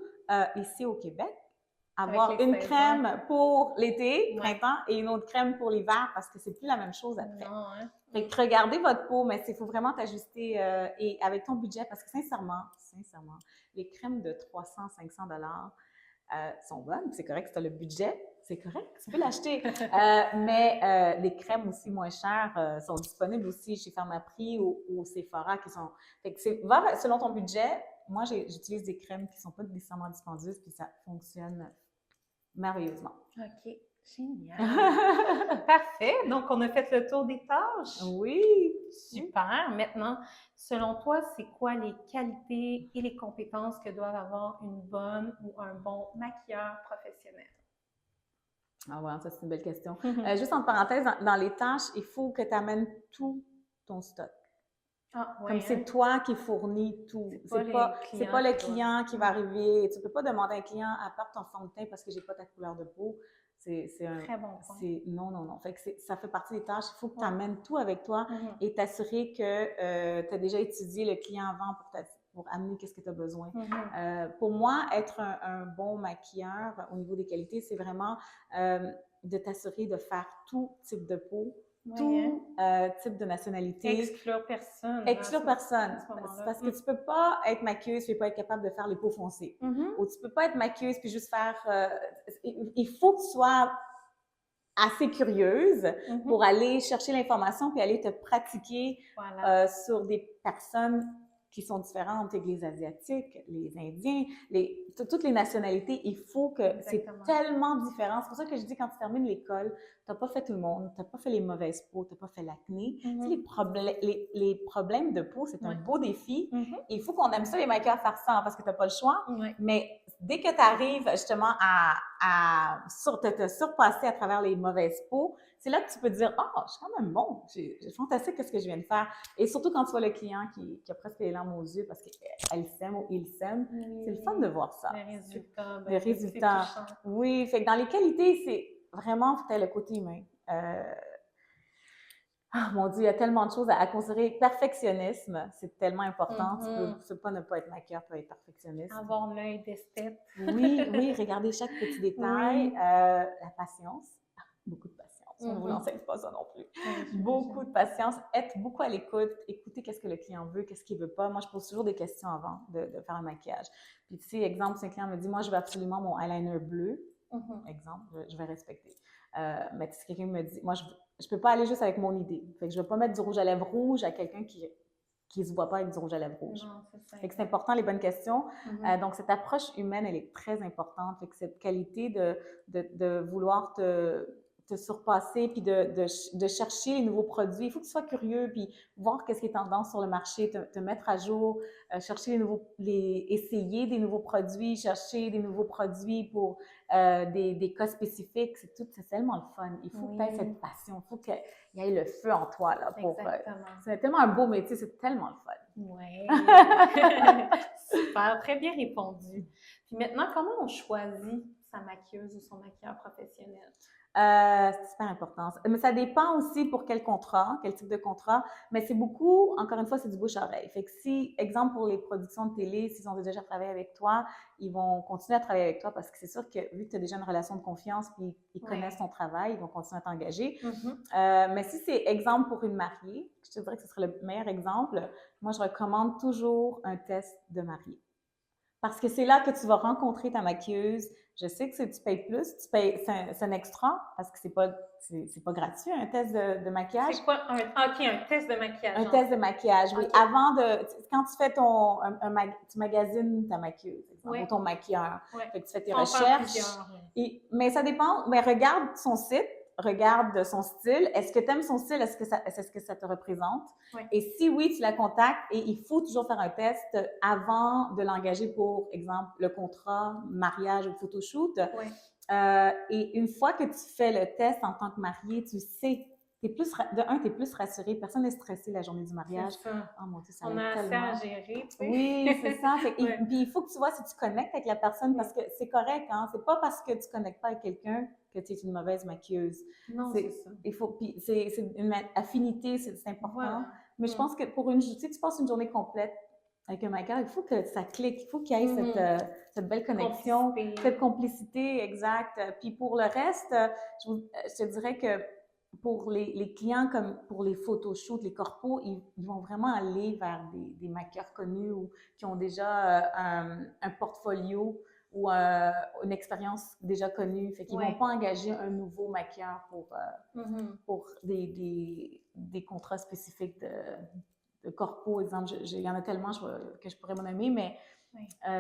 ici au Québec, avoir une crème pour l'été, printemps, et une autre crème pour l'hiver parce que c'est plus la même chose après. Non, hein? Fait que regardez votre peau, mais il faut vraiment t'ajuster et avec ton budget parce que sincèrement, les crèmes de 300-500 $ sont bonnes. C'est correct si tu as le budget, c'est correct, tu peux l'acheter. Mais les crèmes aussi moins chères sont disponibles aussi chez Pharmaprix ou au Sephora qui sont. Fait que va selon ton budget. Moi, j'utilise des crèmes qui ne sont pas nécessairement dispendieuses puis ça fonctionne merveilleusement. OK. Génial. Parfait. Donc, on a fait le tour des tâches. Oui. Super. Maintenant, selon toi, c'est quoi les qualités et les compétences que doivent avoir une bonne ou un bon maquilleur professionnel? Ah ouais, ça, c'est une belle question. Juste en parenthèse, dans les tâches, il faut que tu amènes tout ton stock. Comme c'est toi qui fournis tout. C'est pas le client qui va arriver. Tu ne peux pas demander à un client « apporte ton fond de teint parce que j'ai pas ta couleur de peau ». C'est un très bon point. Non. Fait que ça fait partie des tâches. Il faut que tu amènes tout avec toi et t'assurer que tu as déjà étudié le client avant pour amener qu'est-ce que tu as besoin. Pour moi, être un bon maquilleur au niveau des qualités, c'est vraiment de t'assurer de faire tout type de peau tout type de nationalité. Exclure personne. Exclure personne. Parce que tu peux pas être maquilleuse et pas être capable de faire les peaux foncées. Ou tu peux pas être maquilleuse puis juste faire... il faut que tu sois assez curieuse pour aller chercher l'information puis aller te pratiquer sur des personnes qui sont différentes, les Asiatiques, les Indiens, toutes les nationalités. Il faut que... C'est tellement différent. C'est pour ça que je dis, quand tu termines l'école, tu n'as pas fait tout le monde, tu n'as pas fait les mauvaises peaux, tu n'as pas fait l'acné. Tu sais, les problèmes de peau, c'est un beau défi. Il faut qu'on aime ça, les maquilleurs, faire ça, parce que tu n'as pas le choix. Mais dès que tu arrives justement à te surpasser à travers les mauvaises peaux, c'est là que tu peux dire « Ah, je suis quand même bon, c'est fantastique ce que je viens de faire. » Et surtout quand tu vois le client qui a presque les larmes aux yeux parce qu'elle s'aime ou il s'aime, c'est le fun de voir ça. Les résultats. Oui, fait que dans les qualités, c'est vraiment le côté humain. Ah, mon Dieu, il y a tellement de choses à considérer. Perfectionnisme, c'est tellement important. Tu peux pas ne pas être maquilleur, tu peux être perfectionniste. Avoir l'œil d'esthète. Oui, regarder chaque petit détail. La patience, beaucoup de patience. On ne vous enseigne pas ça non plus. Beaucoup de patience, être beaucoup à l'écoute, écouter qu'est-ce que le client veut, qu'est-ce qu'il veut pas. Moi, je pose toujours des questions avant de faire un maquillage. Puis, tu sais, exemple, si un client me dit, moi, je veux absolument mon eyeliner bleu, exemple, je vais respecter. Mais si quelqu'un me dit, moi, je peux pas aller juste avec mon idée. Fait que je vais pas mettre du rouge à lèvres rouge à quelqu'un qui se voit pas avec du rouge à lèvres rouge. Non, c'est ça. Fait que c'est important, les bonnes questions. Donc, cette approche humaine, elle est très importante. Fait que cette qualité de vouloir te surpasser puis de chercher les nouveaux produits. Il faut que tu sois curieux puis voir qu'est-ce qui est tendance sur le marché, te mettre à jour, chercher essayer des nouveaux produits, chercher des nouveaux produits pour des cas spécifiques. C'est tellement le fun. Il faut que tu aies cette passion. Il faut qu'il y ait le feu en toi là pour. C'est tellement un beau métier, c'est tellement le fun. Oui. Super, très bien répondu. Puis maintenant, comment on choisit sa maquilleuse ou son maquilleur professionnel? C'est super important. Mais ça dépend aussi pour quel contrat, quel type de contrat. Mais c'est beaucoup, encore une fois, c'est du bouche-oreille. Fait que si, exemple pour les productions de télé, s'ils ont déjà travaillé avec toi, ils vont continuer à travailler avec toi parce que c'est sûr que vu que tu as déjà une relation de confiance puis ils connaissent ton travail, ils vont continuer à t'engager. Mais si c'est exemple pour une mariée, je te dirais que ce serait le meilleur exemple. Moi, je recommande toujours un test de mariée. Parce que c'est là que tu vas rencontrer ta maquilleuse. Je sais que tu payes plus, c'est un extra parce que c'est pas gratuit un test de maquillage. C'est quoi un test de maquillage? Un test de maquillage, oui. Okay. Quand tu fais tu magasines ta maquilleuse, ou ton maquilleur. Fait que tu fais tes recherches. Mais ça dépend. Mais regarde son site. Regarde son style. Est-ce que tu aimes son style? Est-ce que ça te représente? Et si oui, tu la contactes et il faut toujours faire un test avant de l'engager pour, exemple, le contrat, mariage ou photoshoot. Et une fois que tu fais le test en tant que mariée, tu sais, tu es plus rassurée. Personne n'est stressé la journée du mariage. C'est ça. Oh mon Dieu, ça on a assez à gérer, tu sais. Oui, c'est ça. Puis il faut que tu vois si tu connectes avec la personne parce que c'est correct, hein. C'est pas parce que tu connectes pas avec quelqu'un que tu es une mauvaise maquilleuse. Non, c'est ça. Puis c'est une affinité, c'est important. Voilà. Mais je pense que si tu passes une journée complète avec un maquilleur, il faut que ça clique. Il faut qu'il y ait cette belle connexion, cette complicité, exact. Puis pour le reste, je te dirais que pour les clients, comme pour les photoshoots, les corpos, ils vont vraiment aller vers des maquilleurs connus ou qui ont déjà un portfolio ou une expérience déjà connue. Fait qu'ils ne vont pas engager un nouveau maquilleur pour des contrats spécifiques de corpo, exemple. Il y en a tellement que je pourrais m'en nommer, mais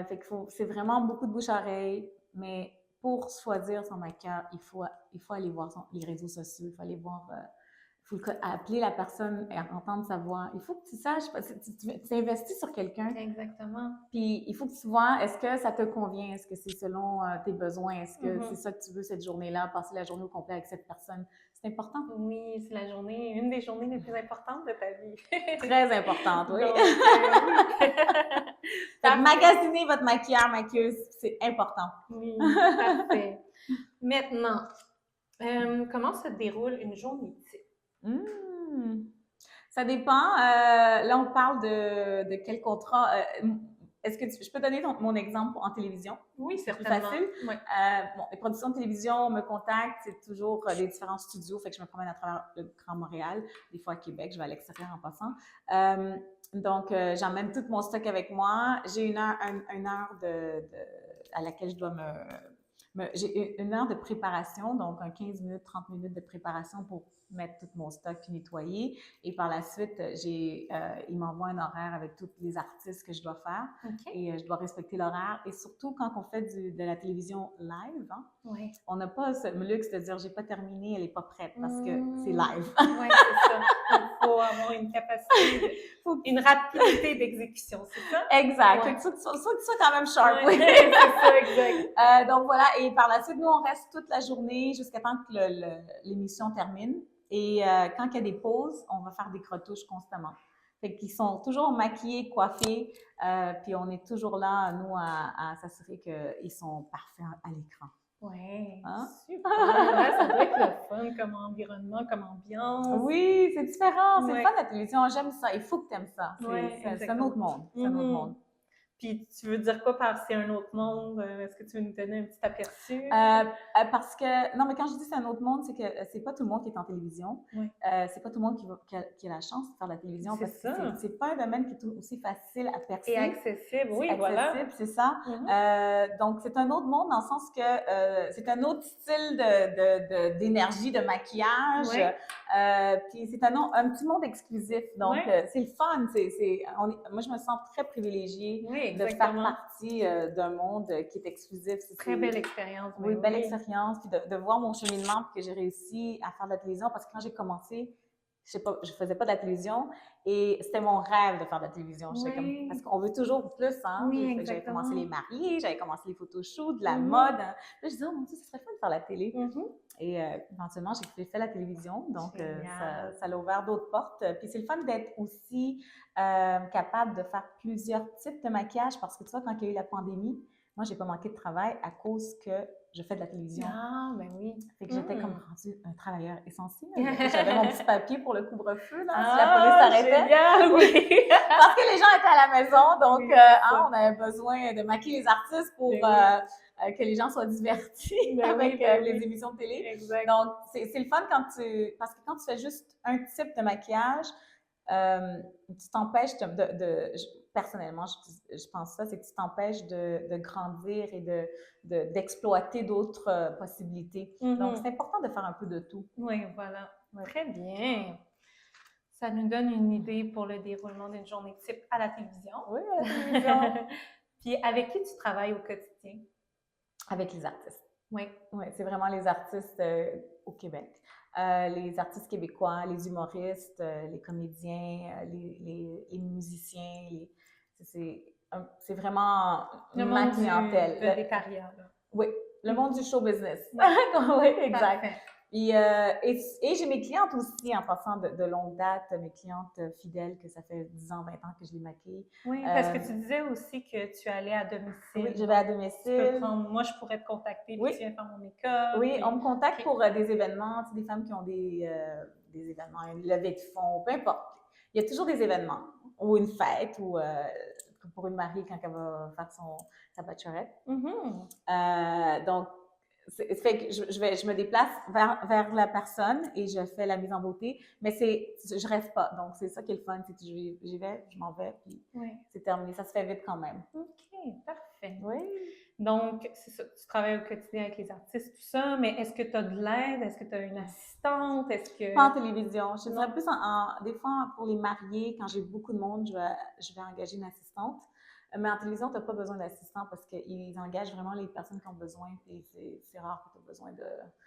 fait que c'est vraiment beaucoup de bouche-oreille, mais pour choisir son maquilleur, il faut aller voir les réseaux sociaux, il faut aller voir, il faut appeler la personne et entendre sa voix. Il faut que tu saches, tu investis sur quelqu'un. Exactement. Puis il faut que tu vois, est-ce que ça te convient? Est-ce que c'est selon tes besoins? Est-ce que c'est ça que tu veux cette journée-là, passer la journée au complet avec cette personne? C'est important. Oui, c'est une des journées les plus importantes de ta vie. Très importante, oui. Donc, magasiner votre maquilleur, maquilleuse, c'est important. Oui, parfait. Maintenant, comment se déroule une journée type? Ça dépend. Là, on parle de quel contrat. je peux donner mon exemple en télévision? Oui, C'est plus certainement. facile. Oui. Bon, les productions de télévision me contactent, c'est toujours des différents studios, fait que je me promène à travers le Grand Montréal, des fois à Québec, je vais à l'extérieur en passant. Donc, j'emmène tout mon stock avec moi. J'ai une heure à laquelle je dois j'ai une heure de préparation, donc un 15 minutes, 30 minutes de préparation pour mettre tout mon stock puis nettoyer. Et par la suite, il m'envoie un horaire avec tous les artistes que je dois faire. Okay. Et je dois respecter l'horaire. Et surtout, quand on fait de la télévision live, hein, oui. on n'a pas ce luxe de dire « j'ai pas terminé, elle n'est pas prête » parce que c'est live. Oui, c'est ça. Il faut avoir une capacité, une rapidité d'exécution, c'est ça? Exact. Ouais. Faut que tu sois quand même sharp. Oui, c'est ça, exact. Donc voilà, et par la suite, nous, on reste toute la journée jusqu'à temps que l'émission termine. Et quand il y a des pauses, on va faire des retouches constamment. Fait qu'ils sont toujours maquillés, coiffés, puis on est toujours là, nous, à s'assurer qu'ils sont parfaits à l'écran. Oui, hein? Super! Ouais, ça doit être le fun comme environnement, comme ambiance. Oui, c'est différent. C'est le fun de la télévision. J'aime ça. Il faut que tu aimes ça. C'est un autre monde. C'est un autre monde. Puis, tu veux dire quoi par c'est un autre monde? Est-ce que tu veux nous donner un petit aperçu? Parce que, non, mais quand je dis c'est un autre monde, c'est que c'est pas tout le monde qui est en télévision. Oui. C'est pas tout le monde qui a la chance de faire de la télévision. C'est parce ça. que c'est pas un domaine qui est aussi facile à percer. Et accessible, oui, voilà. C'est ça. Donc, c'est un autre monde dans le sens que c'est un autre style d'énergie, de maquillage. Oui. Puis c'est un petit monde exclusif. Donc, c'est le fun. Moi, je me sens très privilégiée de faire partie d'un monde qui est exclusif. Très belle expérience. Oui, belle expérience. Puis de voir mon cheminement, puis que j'ai réussi à faire de la télévision. Parce que quand j'ai commencé, je faisais pas de la télévision et c'était mon rêve de faire de la télévision. Parce qu'on veut toujours plus, hein? Oui, j'avais commencé les mariés, j'avais commencé les photoshoots, de la mode. Là, je disais, oh mon Dieu, ce serait fun de faire la télé. Et éventuellement, j'ai fait la télévision. Donc, ça l'a ouvert d'autres portes. Puis c'est le fun d'être aussi capable de faire plusieurs types de maquillage parce que tu vois, quand il y a eu la pandémie, moi, j'ai pas manqué de travail à cause que je fais de la télévision. Ah, ben oui. Fait que j'étais comme rendue un travailleur essentiel. J'avais mon petit papier pour le couvre-feu, là, si la police s'arrêtait. Génial, oui. Parce que les gens étaient à la maison, donc on avait besoin de maquiller les artistes pour que les gens soient divertis avec les émissions de télé. Exact. Donc, c'est le fun parce que quand tu fais juste un type de maquillage, tu t'empêches personnellement, je pense ça, c'est que tu t'empêches de grandir et d'exploiter d'autres possibilités. Donc, c'est important de faire un peu de tout. Oui, voilà. Ouais. Très bien. Ça nous donne une idée pour le déroulement d'une journée type à la télévision. Oui, à la télévision. Puis, avec qui tu travailles au quotidien? Avec les artistes. Oui. Oui, c'est vraiment les artistes au Québec. Les artistes québécois, les humoristes, les comédiens, les musiciens, c'est vraiment ma clientèle. Des carrières. Là. Oui, le monde du show business. Oui, exact. Et j'ai mes clientes aussi, en passant de longue date, mes clientes fidèles, que ça fait 10 ans, 20 ans que je les maquille. Oui, parce que tu disais aussi que tu allais à domicile. Oui, je vais à domicile. Moi, je pourrais te contacter, puis tu viens faire mon make-up. Oui, on me contacte pour des événements, tu sais, des femmes qui ont des événements, une levée de fonds, peu importe. Il y a toujours des événements, ou une fête, ou pour une mariée quand elle va faire sa bachelorette. Donc, fait que je me déplace vers la personne et je fais la mise en beauté, mais je reste pas. Donc, c'est ça qui est le fun, c'est que j'y vais, je m'en vais, puis c'est terminé. Ça se fait vite quand même. OK, parfait. Oui. Donc, c'est ça, tu travailles au quotidien avec les artistes, tout ça, mais est-ce que tu as de l'aide? Est-ce que tu as une assistante? Pas en télévision. Je dirais plus des fois, pour les mariés, quand j'ai beaucoup de monde, je vais engager une assistante. Mais en télévision, tu n'as pas besoin d'assistant parce qu'ils engagent vraiment les personnes qui ont besoin. Et c'est rare que tu aies besoin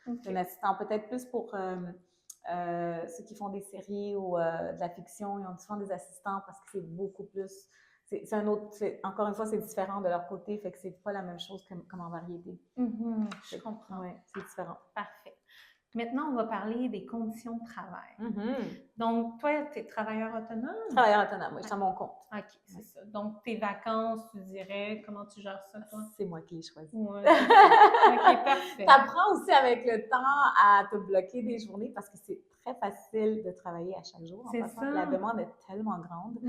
d'un assistant. Peut-être plus pour ceux qui font des séries ou de la fiction, ils ont souvent des assistants parce que c'est beaucoup plus. Encore une fois, c'est différent de leur côté, fait que c'est pas la même chose comme en variété. Je comprends. Oui, c'est différent. Parfait. Maintenant, on va parler des conditions de travail. Donc, toi, tu es travailleur autonome? Travailleur autonome, oui, je suis à mon compte. OK, c'est ça. Donc, tes vacances, tu dirais, comment tu gères ça, toi? C'est moi qui les choisis. Ouais, OK, parfait. Tu apprends aussi avec le temps à te bloquer des journées parce que c'est très facile de travailler à chaque jour. C'est ça. La demande est tellement grande.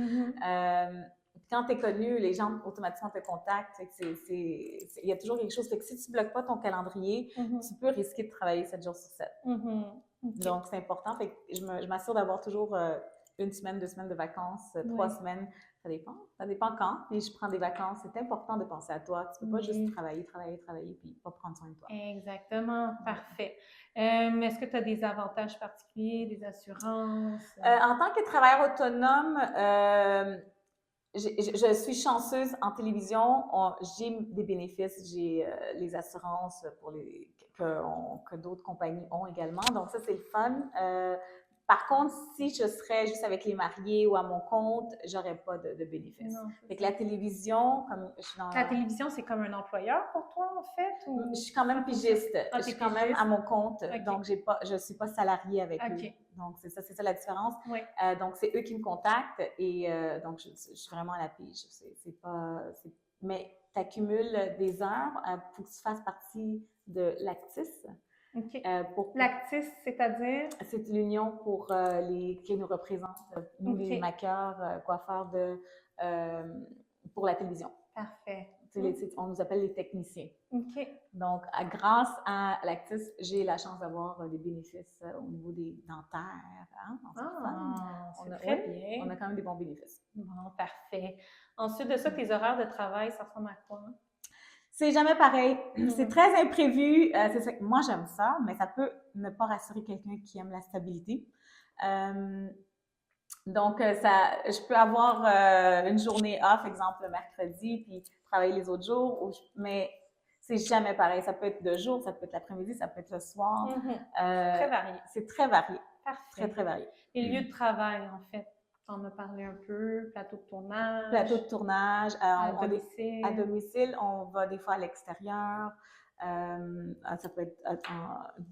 Quand tu es connu, les gens automatiquement te contactent. Il y a toujours quelque chose. Fait que si tu ne bloques pas ton calendrier, tu peux risquer de travailler 7 jours sur 7. Okay. Donc, c'est important. Fait que je m'assure d'avoir toujours 1 semaine, 2 semaines de vacances, 3 semaines. Ça dépend. Ça dépend quand. Puis je prends des vacances. C'est important de penser à toi. Tu ne peux pas juste travailler, puis pas prendre soin de toi. Exactement. Parfait. Est-ce que tu as des avantages particuliers, des assurances? En tant que travailleur autonome, je suis chanceuse en télévision. J'ai des bénéfices. J'ai les assurances que d'autres compagnies ont également. Donc, ça, c'est le fun. Par contre, si je serais juste avec les mariés ou à mon compte, j'aurais pas de bénéfices. Fait que la télévision, comme je suis dans... La télévision, c'est comme un employeur pour toi, en fait? Ou... Je suis quand même pigiste. Je suis quand même à mon compte, donc je suis pas salariée avec eux. Donc, c'est ça la différence. Donc, c'est eux qui me contactent et donc, je suis vraiment à la pige. Mais tu accumules des heures. Faut que tu fasses partie de l'Actis. L'Actis, c'est-à-dire? C'est l'union qui nous représente, nous les maquilleurs, coiffeurs pour la télévision. Parfait. On nous appelle les techniciens. Donc, grâce à l'Actis, j'ai la chance d'avoir des bénéfices au niveau des dentaires. C'est très bien. On a quand même des bons bénéfices. Bon, parfait. Ensuite de ça, tes horaires de travail, ça ressemble à quoi? C'est jamais pareil. C'est très imprévu. Moi, j'aime ça, mais ça peut ne pas rassurer quelqu'un qui aime la stabilité. Donc, je peux avoir une journée off, exemple le mercredi, puis travailler les autres jours, mais c'est jamais pareil. Ça peut être de jour, ça peut être l'après-midi, ça peut être le soir. Très varié. C'est très varié. Parfait. Très, très varié. Les lieux de travail, en fait. Tu en as parlé un peu, plateau de tournage. Plateau de tournage. À domicile. À domicile, on va des fois à l'extérieur. Ça peut être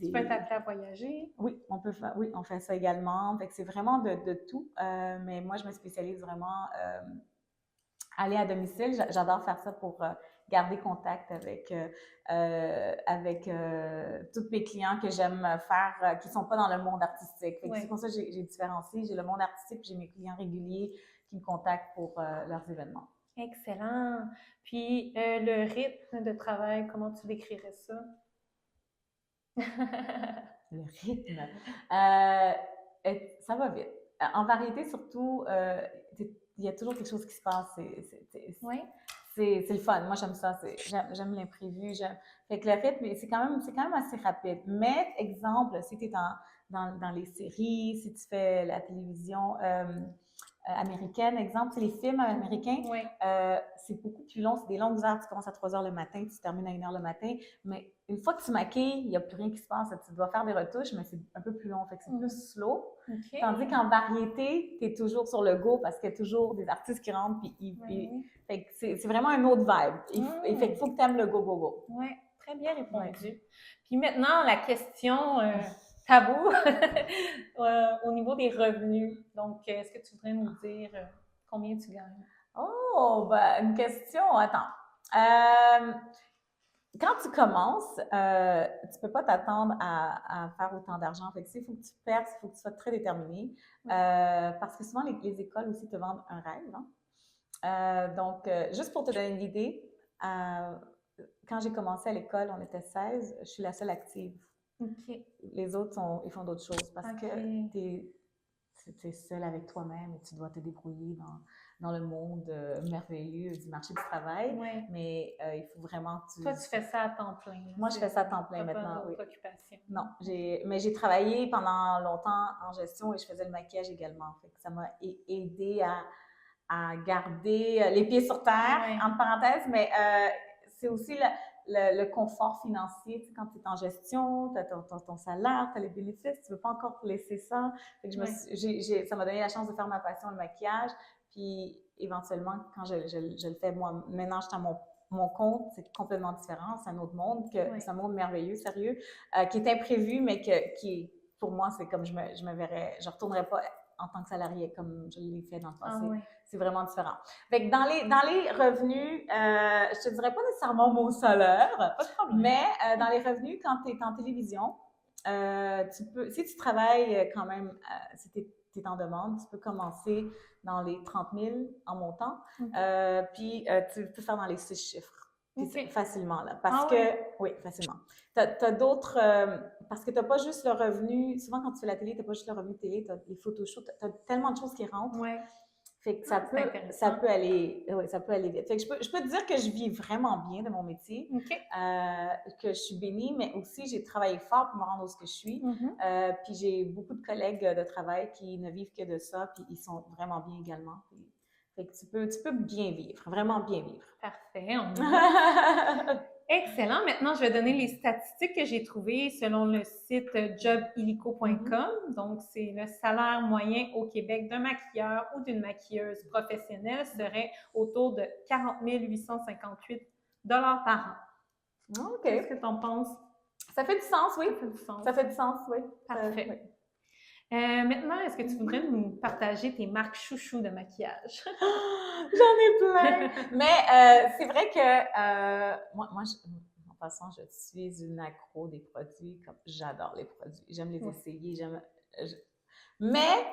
Tu peux être appelé à voyager. Oui, on fait ça également. Fait que c'est vraiment de tout. Mais moi, je me spécialise vraiment aller à domicile. J'adore faire ça pour garder contact avec tous mes clients que j'aime faire, qui ne sont pas dans le monde artistique. C'est pour ça que j'ai différencié. J'ai le monde artistique, puis j'ai mes clients réguliers qui me contactent pour leurs événements. Excellent. Puis, le rythme de travail, comment tu décrirais ça? Le rythme? Ça va vite. En variété, surtout, il y a toujours quelque chose qui se passe. C'est le fun. Moi, j'aime ça. J'aime l'imprévu. Fait que le rythme, c'est quand même assez rapide. Mais, exemple, si tu es dans les séries, si tu fais la télévision américaine, exemple, c'est les films américains, c'est beaucoup plus long, c'est des longues heures, tu commences à 3 heures le matin, tu termines à 1 heure le matin, mais une fois que tu maquilles, il n'y a plus rien qui se passe, tu dois faire des retouches, mais c'est un peu plus long, fait que c'est plus slow. Tandis qu'en variété, tu es toujours sur le go parce qu'il y a toujours des artistes qui rentrent, fait que c'est vraiment un autre vibe. Il fait qu'il faut que tu aimes le go. Oui, très bien répondu. Puis maintenant, la question... tabou au niveau des revenus. Donc, est-ce que tu voudrais nous dire combien tu gagnes? Oh, ben, une question. Attends. Quand tu commences, tu ne peux pas t'attendre à faire autant d'argent. Fait que il faut que tu perces, il faut que tu sois très déterminé. Parce que souvent, les écoles aussi te vendent un rêve. Hein? Donc, juste pour te donner une idée, quand j'ai commencé à l'école, on était 16. Je suis la seule active. Les autres, ils font d'autres choses parce que tu es seule avec toi-même et tu dois te débrouiller dans le monde merveilleux du marché du travail. Mais il faut vraiment que tu... Toi, tu fais ça à temps plein. Moi, je fais ça à temps plein maintenant, oui. Occupation. Non, mais j'ai travaillé pendant longtemps en gestion et je faisais le maquillage également. Fait que ça m'a aidé à garder les pieds sur terre, entre parenthèses, mais c'est aussi le confort financier, tu sais, quand tu es en gestion, tu as ton salaire, tu as les bénéfices, tu ne veux pas encore laisser ça. Fait que ça m'a donné la chance de faire ma passion, le maquillage. Puis éventuellement, quand je le fais, moi, maintenant, je suis à mon compte, c'est complètement différent. C'est un autre monde, c'est un monde merveilleux, sérieux, qui est imprévu, mais qui, pour moi, c'est comme je me verrais, je ne retournerais pas en tant que salarié comme je l'ai fait dans le passé. C'est vraiment différent. Fait que dans les revenus, je te dirais pas nécessairement mon salaire, pas de problème. Mais dans les revenus, quand tu es en télévision, si tu travailles quand même, si tu es tu es en demande, tu peux commencer dans les 30 000 en montant. Puis, tu peux faire dans les 6 chiffres. Facilement, là. Parce que, oui, facilement. T'as d'autres, parce que t'as pas juste le revenu, souvent quand tu fais la télé, t'as pas juste le revenu télé, t'as les photoshoots, t'as tellement de choses qui rentrent. Fait que ça peut aller vite. Fait que je peux te dire que je vis vraiment bien de mon métier, que je suis bénie, mais aussi j'ai travaillé fort pour me rendre où je suis. Puis j'ai beaucoup de collègues de travail qui ne vivent que de ça, puis ils sont vraiment bien également. Fait que tu peux bien vivre, vraiment bien vivre. Parfait. Excellent. Maintenant, je vais donner les statistiques que j'ai trouvées selon le site jobillico.com. Donc, c'est le salaire moyen au Québec d'un maquilleur ou d'une maquilleuse professionnelle serait autour de 40 858 $ par an. OK. Qu'est-ce que tu en penses? Ça fait du sens, oui. Ça fait du sens, oui. Parfait. Oui. Maintenant, est-ce que tu voudrais nous partager tes marques chouchous de maquillage? J'en ai plein! Mais c'est vrai que moi en passant, je suis une accro des produits. J'adore les produits. J'aime les essayer. Mais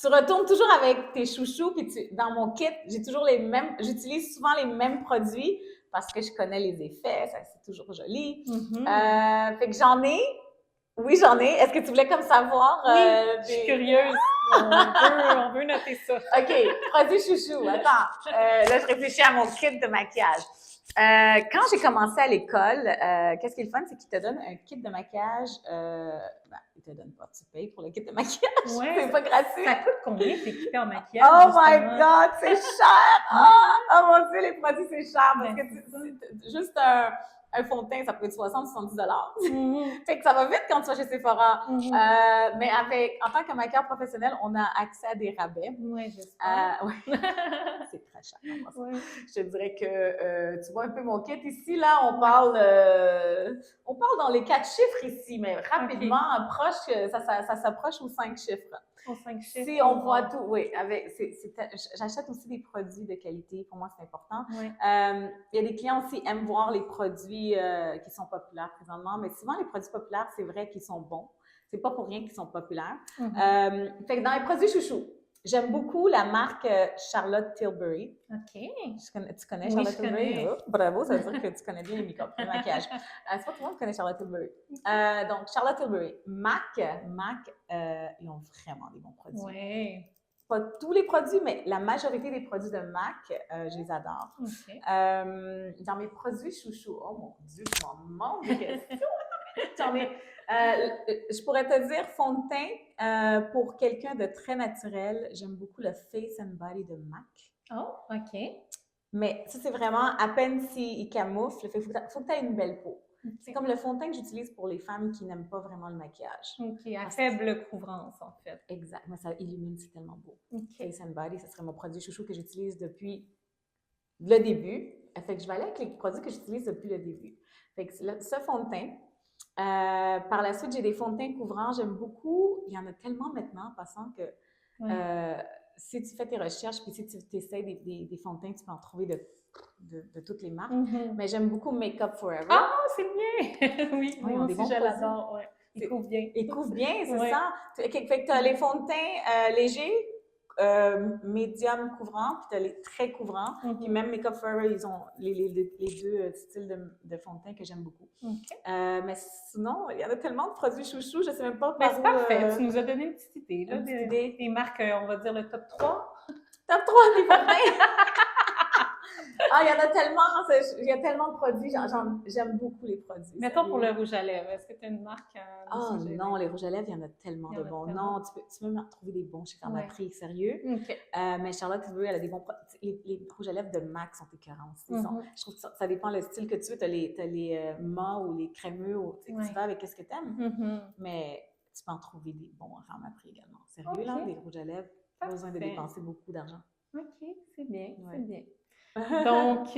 tu retournes toujours avec tes chouchous. Puis dans mon kit, j'ai toujours les mêmes. J'utilise souvent les mêmes produits parce que je connais les effets. C'est toujours joli. Fait que j'en ai. Oui, j'en ai. Est-ce que tu voulais comme savoir? Oui, je suis curieuse. On veut noter ça. OK, produits chouchou. Attends, là, je réfléchis à mon kit de maquillage. Quand j'ai commencé à l'école, qu'est-ce qui est le fun, c'est qu'ils te donnent un kit de maquillage. Ils te donnent pas, tu payes pour le kit de maquillage. C'est pas gratuit. Ça coûte combien t'équiper en maquillage? Oh my God, c'est cher! Oh mon Dieu, les produits, c'est cher parce que juste un fond de teint, ça peut être 60-70 $. Fait que ça va vite quand tu vas chez Sephora. Mais en tant que maquilleur professionnel, on a accès à des rabais. Oui, j'espère. C'est très cher. Je te dirais que tu vois un peu mon kit ici, là, on parle dans les 4 chiffres ici, mais rapidement, ça s'approche aux 5 chiffres. Aux 5 chiffres. Si on voit tout, oui. J'achète aussi des produits de qualité. Pour moi, c'est important. Il y a des clients aussi qui aiment voir les produits qui sont populaires présentement, mais souvent, les produits populaires, c'est vrai qu'ils sont bons. C'est pas pour rien qu'ils sont populaires. Fait que dans les produits chouchous, j'aime beaucoup la marque Charlotte Tilbury. OK. Tu connais Charlotte Tilbury? Oh, bravo, ça veut dire que tu connais bien les make-up, le maquillage. C'est pas tout le monde qui connaît Charlotte Tilbury. Donc, Charlotte Tilbury. MAC, ils ont vraiment des bons produits. Oui. Pas tous les produits, mais la majorité des produits de MAC, je les adore. Dans mes produits chouchous, oh mon Dieu, je m'en manque des questions. Je pourrais te dire fond de teint pour quelqu'un de très naturel. J'aime beaucoup le Face and Body de MAC. Oh, OK. Mais ça, c'est vraiment à peine s'il camoufle. Il faut que tu aies une belle peau. C'est comme le fond de teint que j'utilise pour les femmes qui n'aiment pas vraiment le maquillage. OK, à faible couvrance, en fait. Exact. Mais ça illumine, c'est tellement beau. Face and Body, ça serait mon produit chouchou que j'utilise depuis le début. Fait que je vais aller avec les produits que j'utilise depuis le début. Fait que ce fond de teint. Par la suite, j'ai des fonds de teint couvrants. J'aime beaucoup. Il y en a tellement maintenant, en passant que si tu fais tes recherches puis si tu essaies des fonds de teint, tu peux en trouver de toutes les marques. Mais j'aime beaucoup Make Up Forever. Ah, c'est bien! Oui, moi aussi, je l'adore. Ouais. Il couvre bien. Il couvre bien, c'est ça. Fait que tu as les fonds de teint légers, médium couvrant, puis tu as les très couvrants. Puis même Make Up Forever, ils ont les deux styles de fond de teint que j'aime beaucoup. Mais sinon, il y en a tellement de produits chouchous, je ne sais même pas par où... C'est parfait, tu nous as donné une petite idée, là, des marques, on va dire le top 3. Top 3 des fonds de teint! Ah, il y en a tellement, il y a tellement de produits, j'aime beaucoup les produits. Mettons pour le rouge à lèvres, est-ce que tu as une marque? Oh non, les rouges à lèvres, il y en a tellement de bons. Non, tu peux même trouver des bons chez Pharmaprix, sérieux. Mais Charlotte Tilbury, elle a des bons produits. Les rouges à lèvres de MAC sont écœurants aussi. Je trouve que ça dépend le style que tu veux. Tu as les mat ou les crémeux, tu vas avec ce que tu aimes. Mais tu peux en trouver des bons à Pharmaprix également. Sérieux, là, des rouges à lèvres, pas besoin de dépenser beaucoup d'argent. OK, c'est bien, c'est bien. Donc,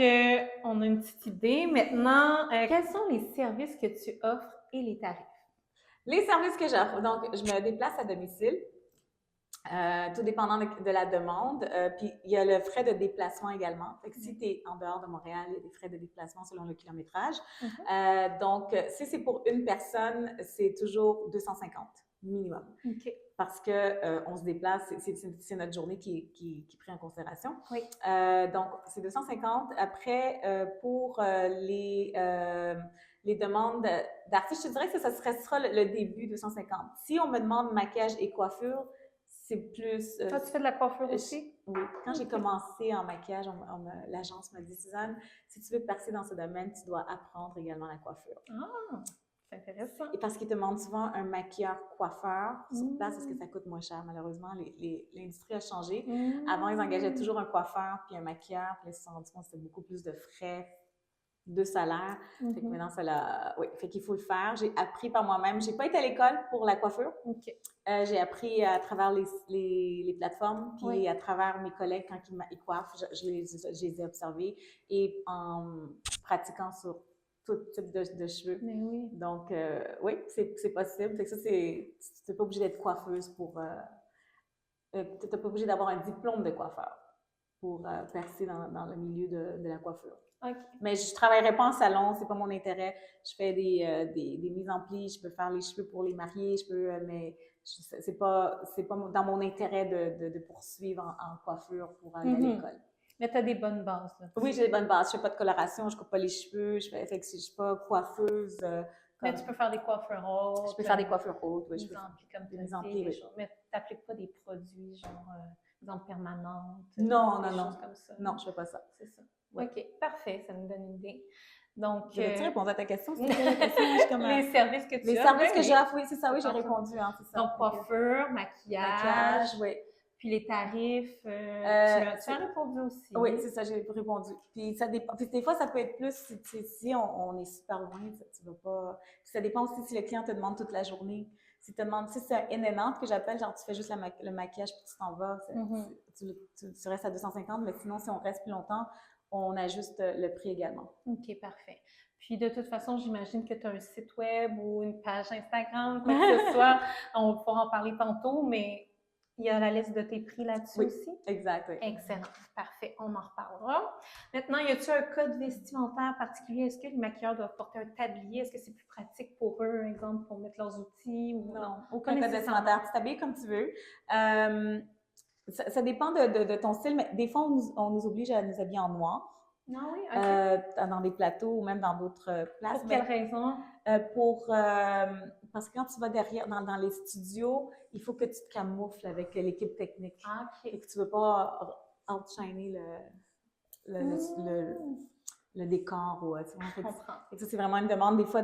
on a une petite idée. Maintenant, quels sont les services que tu offres et les tarifs? Les services que j'offre. Donc, je me déplace à domicile, tout dépendant de la demande. Puis, il y a le frais de déplacement également. Fait que si tu es en dehors de Montréal, il y a des frais de déplacement selon le kilométrage. Donc, si c'est pour une personne, c'est toujours 250. minimum. OK. Parce que on se déplace, c'est notre journée qui est prise en considération. Oui. Donc, c'est 250. Après, pour les demandes d'artistes, je te dirais que ça restera le début 250. Si on me demande maquillage et coiffure, c'est plus... Toi, tu fais de la coiffure aussi? Oui. Quand j'ai commencé en maquillage, l'agence m'a dit, Suzanne, si tu veux percer dans ce domaine, tu dois apprendre également la coiffure. Ah! C'est intéressant. Et parce qu'ils te demandent souvent un maquilleur-coiffeur sur place, parce que ça coûte moins cher. Malheureusement, l'industrie a changé. Avant, ils engageaient toujours un coiffeur puis un maquilleur. Puis là, ils se sont rendus compte que c'était beaucoup plus de frais de salaire. Fait que maintenant, oui, fait qu'il faut le faire. J'ai appris par moi-même. J'ai pas été à l'école pour la coiffure. OK. J'ai appris à travers les plateformes, puis à travers mes collègues quand ils coiffent, je les ai observés et en pratiquant sur tout type de cheveux. Mais oui. Donc, oui, c'est possible. Fait que ça, tu n'es pas obligée d'être coiffeuse pour... tu n'es pas obligée d'avoir un diplôme de coiffeur pour percer dans le milieu de la coiffure. Okay. Mais je ne travaillerai pas en salon, c'est pas mon intérêt. Je fais des mises en plis, je peux faire les cheveux pour les mariés, mais c'est pas dans mon intérêt de poursuivre en coiffure pour aller à l'école. Mais tu as des bonnes bases. Là, oui, j'ai des bonnes bases. Je fais pas de coloration, je coupe pas les cheveux, fait que je suis pas coiffeuse. Mais tu peux faire des coiffures hautes. Je peux faire des coiffures hautes, oui. Des amplis comme des amplis, oui. Mais tu n'appliques pas des produits genre, exemple, permanentes. Non. Comme ça. Non, je fais pas ça. C'est ça. Ouais. OK, parfait, ça me donne une idée. Donc, tu répondu à ta question? Les services que tu as. Les services que j'offre, oui, c'est ça, oui, j'ai répondu. C'est ça. Donc, coiffure, maquillage, oui. Puis les tarifs, tu as répondu aussi. Oui, c'est ça, j'ai répondu. Puis ça dépend. Puis des fois, ça peut être plus si on est super loin, tu vas pas. Puis ça dépend aussi si le client te demande toute la journée. Si c'est un in and out que j'appelle, genre tu fais juste le maquillage puis tu t'en vas, tu restes à 250, mais sinon, si on reste plus longtemps, on ajuste le prix également. OK, parfait. Puis de toute façon, j'imagine que tu as un site web ou une page Instagram, quoi que ce soit. On pourra en parler tantôt, mais il y a la liste de tes prix là-dessus aussi? Exact, oui. Excellent. Parfait. On en reparlera. Maintenant, y a-t-il un code vestimentaire particulier? Est-ce que les maquilleurs doivent porter un tablier? Est-ce que c'est plus pratique pour eux, par exemple, pour mettre leurs outils? Ou... Non, aucun code vestimentaire. Tu t'habilles comme tu veux. Ça dépend de ton style, mais des fois, on nous oblige à nous habiller en noir. Ah oui, OK. Dans des plateaux ou même dans d'autres places. Pour quelle raison? Parce que quand tu vas derrière, dans les studios, il faut que tu te camoufles avec l'équipe technique. Ah, OK. Et que tu ne veux pas outshiner le décor. Je comprends. Ça, c'est vraiment une demande des fois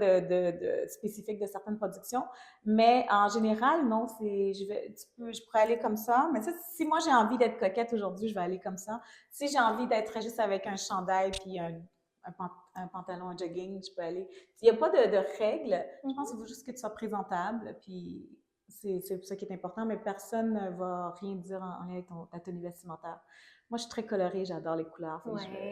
spécifique de certaines productions. Mais en général, non, je pourrais aller comme ça. Mais ça, si moi j'ai envie d'être coquette aujourd'hui, je vais aller comme ça. Si j'ai envie d'être juste avec un chandail puis un pantalon, un jogging, je peux aller. Il n'y a pas de règles. Je pense qu'il faut juste que tu sois présentable. Puis c'est ça qui est important, mais personne ne va rien dire en lien avec ta tenue vestimentaire. Moi, je suis très colorée, j'adore les couleurs.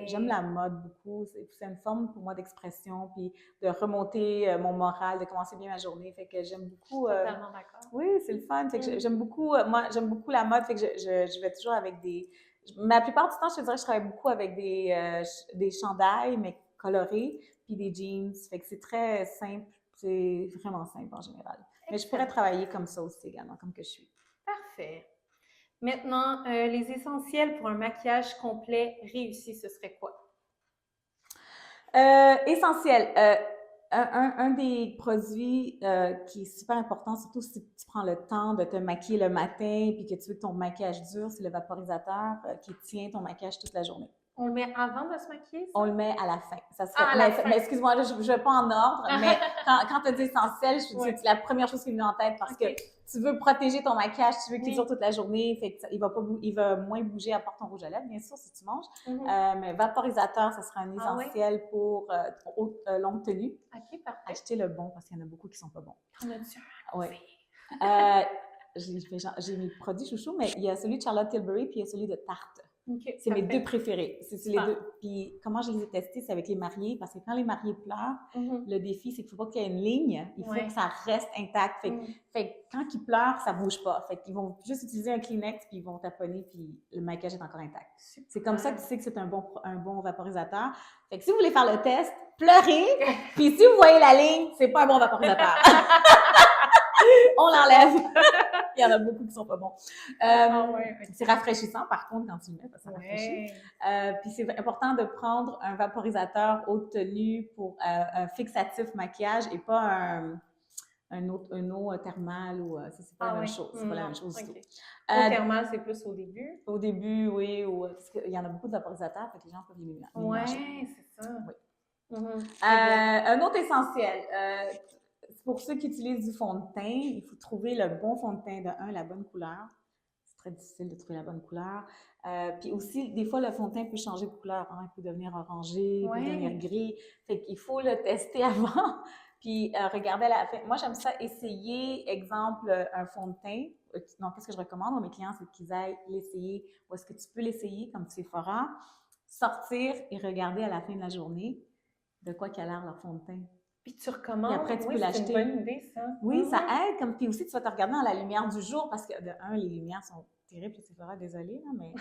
J'aime la mode beaucoup. C'est une forme pour moi d'expression, puis de remonter mon moral, de commencer bien ma journée. Fait que j'aime beaucoup. Totalement d'accord. Oui, c'est le fun. Fait que j'aime beaucoup. Moi, j'aime beaucoup la mode. Fait que je vais toujours avec des. Mais la plupart du temps, je te dirais que je travaille beaucoup avec des chandails, mais colorés, puis des jeans. Fait que c'est très simple. C'est vraiment simple en général. Excellent. Mais je pourrais travailler comme ça aussi également, comme que je suis. Parfait. Maintenant, les essentiels pour un maquillage complet réussi, ce serait quoi? Essentiel. Un des produits qui est super important, surtout si tu prends le temps de te maquiller le matin puis que tu veux que ton maquillage dure, c'est le vaporisateur qui tient ton maquillage toute la journée. On le met avant de se maquiller? Ça? On le met à la fin. Ça serait, mais excuse-moi, je ne vais pas en ordre, mais quand tu dis essentiel, c'est la première chose qui me vient en tête parce que tu veux protéger ton maquillage, tu veux qu'il dure toute la journée, fait que il va moins bouger à part ton rouge à lèvres, bien sûr, si tu manges. Mais vaporisateur, ça sera un essentiel pour longue tenue. OK, parfait. Achetez le bon parce qu'il y en a beaucoup qui ne sont pas bons. Oui. J'ai mes produits chouchous, mais il y a celui de Charlotte Tilbury puis il y a celui de Tarte. Okay, c'est mes deux préférés. C'est les deux. Puis comment je les ai testés, c'est avec les mariés, parce que quand les mariés pleurent, le défi, c'est qu'il ne faut pas qu'il y ait une ligne, il faut que ça reste intact. Fait que quand ils pleurent, ça ne bouge pas. Fait qu'ils vont juste utiliser un Kleenex, puis ils vont taponner, puis le maquillage est encore intact. C'est comme ça que tu sais que c'est un bon vaporisateur. Fait que si vous voulez faire le test, pleurez, puis si vous voyez la ligne, c'est pas un bon vaporisateur. on l'enlève. Il y en a beaucoup qui sont pas bons. Okay. C'est rafraîchissant, par contre, quand tu le mets, ça rafraîchit. Puis c'est important de prendre un vaporisateur haute tenue pour un fixatif maquillage et pas un eau thermale ou c'est pas la même chose. C'est pas la même chose du tout. Eau thermale, c'est plus au début? Au début, oui. Parce qu'il y en a beaucoup de vaporisateurs, fait que les gens peuvent les mélanger. Oui, c'est ça. Oui. Un autre essentiel, pour ceux qui utilisent du fond de teint, il faut trouver le bon fond de teint la bonne couleur. C'est très difficile de trouver la bonne couleur. Puis aussi, des fois, le fond de teint peut changer de couleur. Hein? Il peut devenir orangé, il peut devenir gris. Fait qu'il faut le tester avant. Puis regarder à la fin. Moi, j'aime ça essayer, exemple, un fond de teint. Donc, qu'est-ce que je recommande à mes clients, c'est qu'ils aillent l'essayer. Où est-ce que tu peux l'essayer, comme Sephora, sortir et regarder à la fin de la journée de quoi qu'a l'air leur fond de teint. Puis tu recommandes. Et après, tu peux l'acheter. C'est une bonne idée, ça. Oui, ça aide. Puis aussi, tu vas te regarder dans la lumière du jour parce que, les lumières sont terribles. Sephora, désolée, mais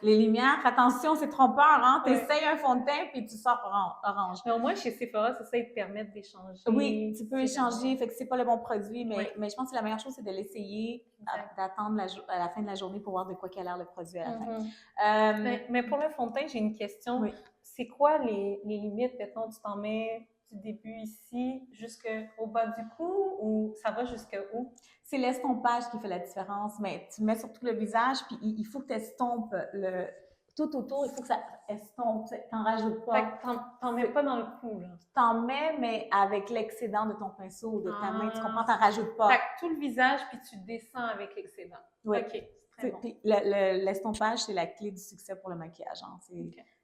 les lumières, attention, c'est trompeur. Hein? Tu essayes un fond de teint puis tu sors orange. Mais au moins, chez Sephora, c'est ça, ils te permettent d'échanger. Oui, tu peux échanger. Fait que c'est pas le bon produit, mais je pense que la meilleure chose, c'est de l'essayer, d'attendre à la fin de la journée pour voir de quoi qu'a l'air le produit à la fin. Mais pour le fond de teint, j'ai une question. Oui. C'est quoi les limites? Mettons, tu t'en mets du début ici jusqu'au bas du cou ou ça va jusqu'où? C'est l'estompage qui fait la différence, mais tu mets surtout le visage, puis il faut que tu estompes tout autour, il faut que ça estompe, t'en rajoutes pas. Fait que t'en mets pas dans le cou, là? T'en mets, mais avec l'excédent de ton pinceau ou de ta main, tu comprends, t'en rajoutes pas. Fait que tout le visage, puis tu descends avec l'excédent. Oui. OK. Très bon. Puis l'estompage, c'est la clé du succès pour le maquillage. Hein.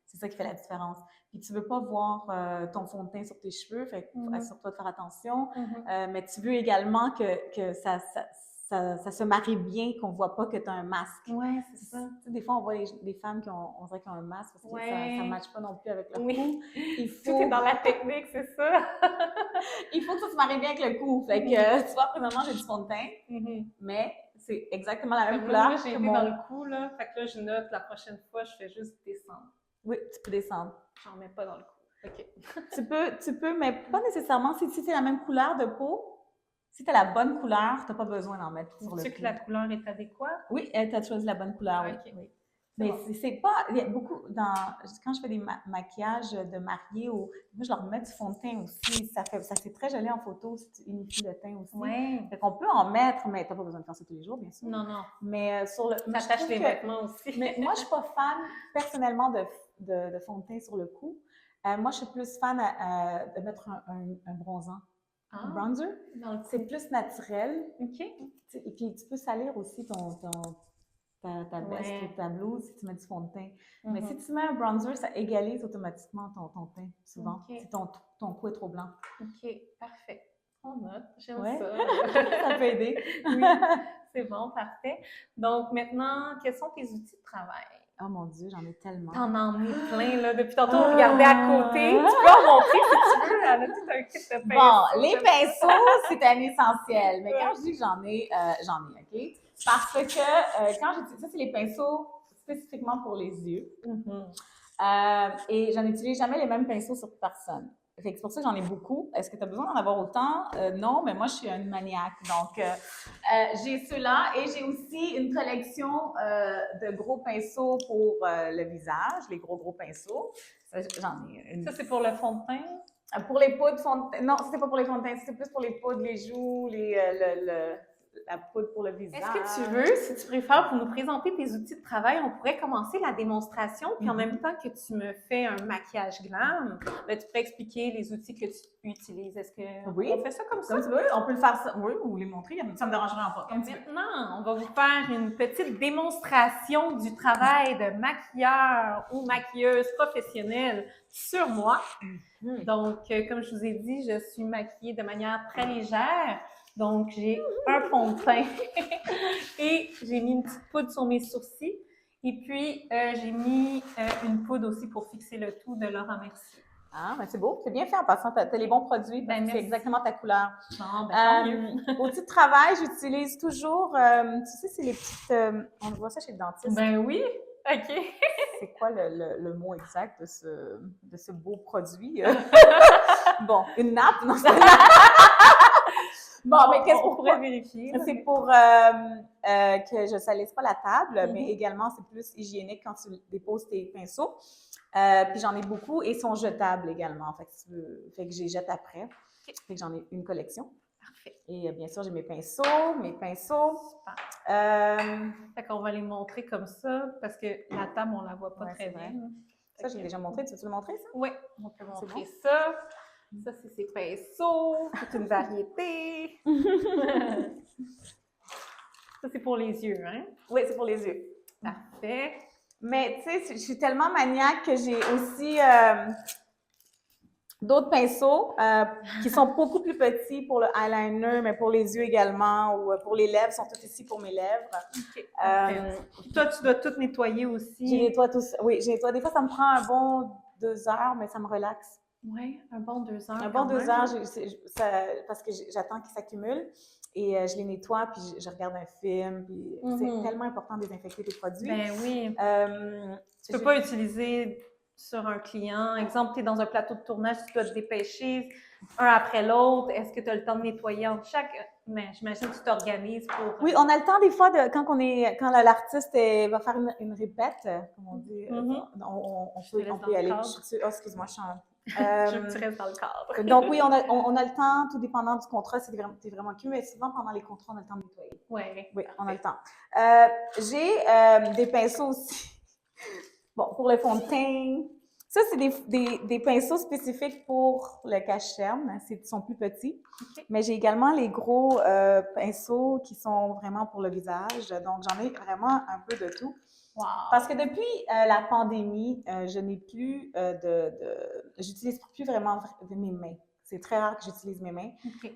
C'est ça qui fait la différence. Puis tu veux pas voir ton fond de teint sur tes cheveux, fait que assure-toi de faire attention. Mais tu veux également que ça se marie bien, qu'on voit pas que tu as un masque. Oui, c'est ça. Tu sais, des fois, on voit des femmes on dirait qu'ils ont un masque parce que ça ne matche pas non plus avec leur cou. Tout est dans la technique, c'est ça. Il faut que ça se marie bien avec le cou. Fait que, tu vois, présentement, j'ai du fond de teint, mais c'est exactement la même couleur. Moi, j'ai été dans le cou, là. Fait que là, je note, la prochaine fois, je fais juste descendre. Oui, tu peux descendre. J'en mets pas dans le cou. OK. tu peux, mais pas nécessairement. Si c'est la même couleur de peau, si tu as la bonne couleur, tu n'as pas besoin d'en mettre sur le cou. Tu sais que la couleur est adéquate? Oui, tu as choisi la bonne couleur, oui. Mais c'est pas... Il y a beaucoup... Quand je fais des maquillages de mariés, moi, je leur mets du fond de teint aussi. Ça c'est très joli en photo si tu unifies le teint aussi. Oui. Fait qu'on peut en mettre, mais tu n'as pas besoin de faire ça tous les jours, bien sûr. Non. Mais sur le... T'attaches les vêtements aussi. Mais moi, je suis pas fan, personnellement, de fond de teint sur le cou. Moi, je suis plus fan de mettre un bronzant. Un bronzer. C'est plus naturel. OK. Et puis, tu peux salir aussi ta veste ou ta blouse si tu mets du fond de teint. Mais si tu mets un bronzer, ça égalise automatiquement ton teint, souvent. Si ton cou est trop blanc. OK, parfait. On note, j'aime ça. Ça peut aider. Oui, c'est bon, parfait. Donc, maintenant, quels sont tes outils de travail? Oh mon Dieu, j'en ai tellement. T'en as mis plein, là. Depuis tantôt, on regardait à côté. Tu peux en montrer si tu veux. Elle a tout un kit de pinceaux. Bon, les pinceaux, c'est un essentiel. Mais quand je dis que j'en ai, OK? Parce que quand j'utilise ça, c'est les pinceaux spécifiquement pour les yeux. Et je n'utilise jamais les mêmes pinceaux sur personne. C'est pour ça que j'en ai beaucoup. Est-ce que tu as besoin d'en avoir autant? Non, mais moi, je suis une maniaque. Donc, j'ai ceux-là et j'ai aussi une collection de gros pinceaux pour le visage, les gros pinceaux. J'en ai une. Ça, c'est pour le fond de teint? Pour les poudres fond de teint. Non, c'est pas pour les fonds de teint, c'est plus pour les poudres, les joues, la poudre pour le visage. Est-ce que tu veux, si tu préfères, pour nous présenter tes outils de travail, on pourrait commencer la démonstration, puis en même temps que tu me fais un maquillage glam, ben, tu pourrais expliquer les outils que tu utilises. Est-ce qu'on fait ça comme ça? Comme tu veux, on peut le faire ça, oui, ou les montrer, ça me dérangerait pas. Comme maintenant, on va vous faire une petite démonstration du travail de maquilleur ou maquilleuse professionnelle sur moi. Donc, comme je vous ai dit, je suis maquillée de manière très légère. Donc, j'ai un fond de teint et j'ai mis une petite poudre sur mes sourcils. Et puis, j'ai mis une poudre aussi pour fixer le tout de Laura Mercier. Ah, ben c'est beau. C'est bien fait en passant. Tu as les bons produits. C'est exactement ta couleur. Bon, ben, outils de travail, j'utilise toujours, tu sais, c'est les petites... on voit ça chez le dentiste. Ben oui, OK. C'est quoi le mot exact de ce beau produit? Bon, une nappe, non, c'est Bon, mais qu'est-ce qu'on pourrait vérifier? C'est pour que je ne salisse pas la table, mais également, c'est plus hygiénique quand tu déposes tes pinceaux. Puis j'en ai beaucoup et ils sont jetables également. Fait que je les jette après. Fait que j'en ai une collection. Parfait. Et bien sûr, j'ai mes pinceaux. Fait qu'on va les montrer comme ça parce que la table, on la voit pas très bien. Ça, j'ai déjà montré. Tu veux le montrer, ça? Oui, on peut montrer ça. Ça, c'est ses pinceaux. C'est une variété. Ça, c'est pour les yeux, hein? Oui, c'est pour les yeux. Parfait. Mais, tu sais, je suis tellement maniaque que j'ai aussi d'autres pinceaux qui sont beaucoup plus petits pour le eyeliner, mais pour les yeux également, ou pour les lèvres, sont tous ici pour mes lèvres. Toi, tu dois tout nettoyer aussi. Je nettoie tout ça. Oui, je nettoie. Des fois, ça me prend un bon 2 heures, mais ça me relaxe. Oui, un bon 2 heures. Un bon 2 heures, parce que j'attends qu'ils s'accumulent. Et je les nettoie, puis je regarde un film. Puis c'est tellement important de désinfecter tes produits. Ben oui. Tu peux pas utiliser sur un client. Exemple, tu es dans un plateau de tournage, tu dois te dépêcher un après l'autre. Est-ce que tu as le temps de nettoyer entre chaque? Mais j'imagine que tu t'organises pour... Oui, on a le temps des fois, quand l'artiste va faire une répète, comme on dit, on peut y aller. Excuse-moi, je suis je veux que tu restes dans le cadre. Donc oui, on a le temps, tout dépendant du contrat, c'est vraiment cute, mais souvent pendant les contrats, on a le temps de nettoyer. Oui, on a le temps. J'ai des pinceaux aussi. Bon, pour le fond de teint. Ça, c'est des pinceaux spécifiques pour le cache-cerne. Ils sont plus petits. Mais j'ai également les gros pinceaux qui sont vraiment pour le visage. Donc, j'en ai vraiment un peu de tout. Wow. Parce que depuis la pandémie, je n'ai plus j'utilise plus vraiment mes mains. C'est très rare que j'utilise mes mains.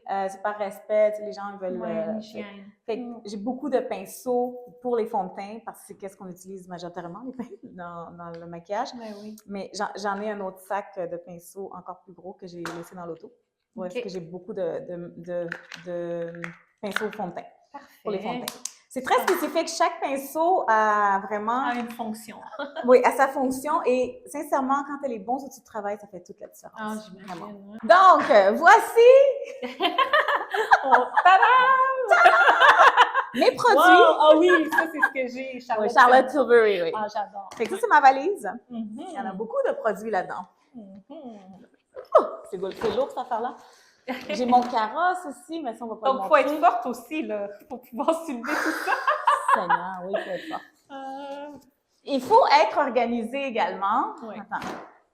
C'est par respect, les gens veulent... j'ai beaucoup de pinceaux pour les fonds de teint parce que c'est qu'est-ce qu'on utilise majoritairement, les pinceaux, dans le maquillage. Mais j'en ai un autre sac de pinceaux encore plus gros que j'ai laissé dans l'auto. Parce que j'ai beaucoup de pinceaux au fond de teint. Parfait. Pour les fonds de teint. C'est très spécifique. Chaque pinceau a vraiment... A une fonction. Oui, a sa fonction. Et sincèrement, quand elle est bonne sur tu travail, ça fait toute la différence. Ah, j'imagine. Donc, voici... mes produits. Wow! Ah oui, ça, c'est ce que j'ai. Charlotte Tilbury, oui. Ah, j'adore. Fait que ça, c'est ma valise. Il y en a beaucoup de produits là-dedans. C'est lourd, cette affaire-là. J'ai mon carrosse aussi, mais ça, on va pas le montrer. Donc, il faut être forte aussi, là, pour pouvoir soulever tout ça. Seigneur, oui, il faut être forte. Il faut être organisé également. Oui. Attends.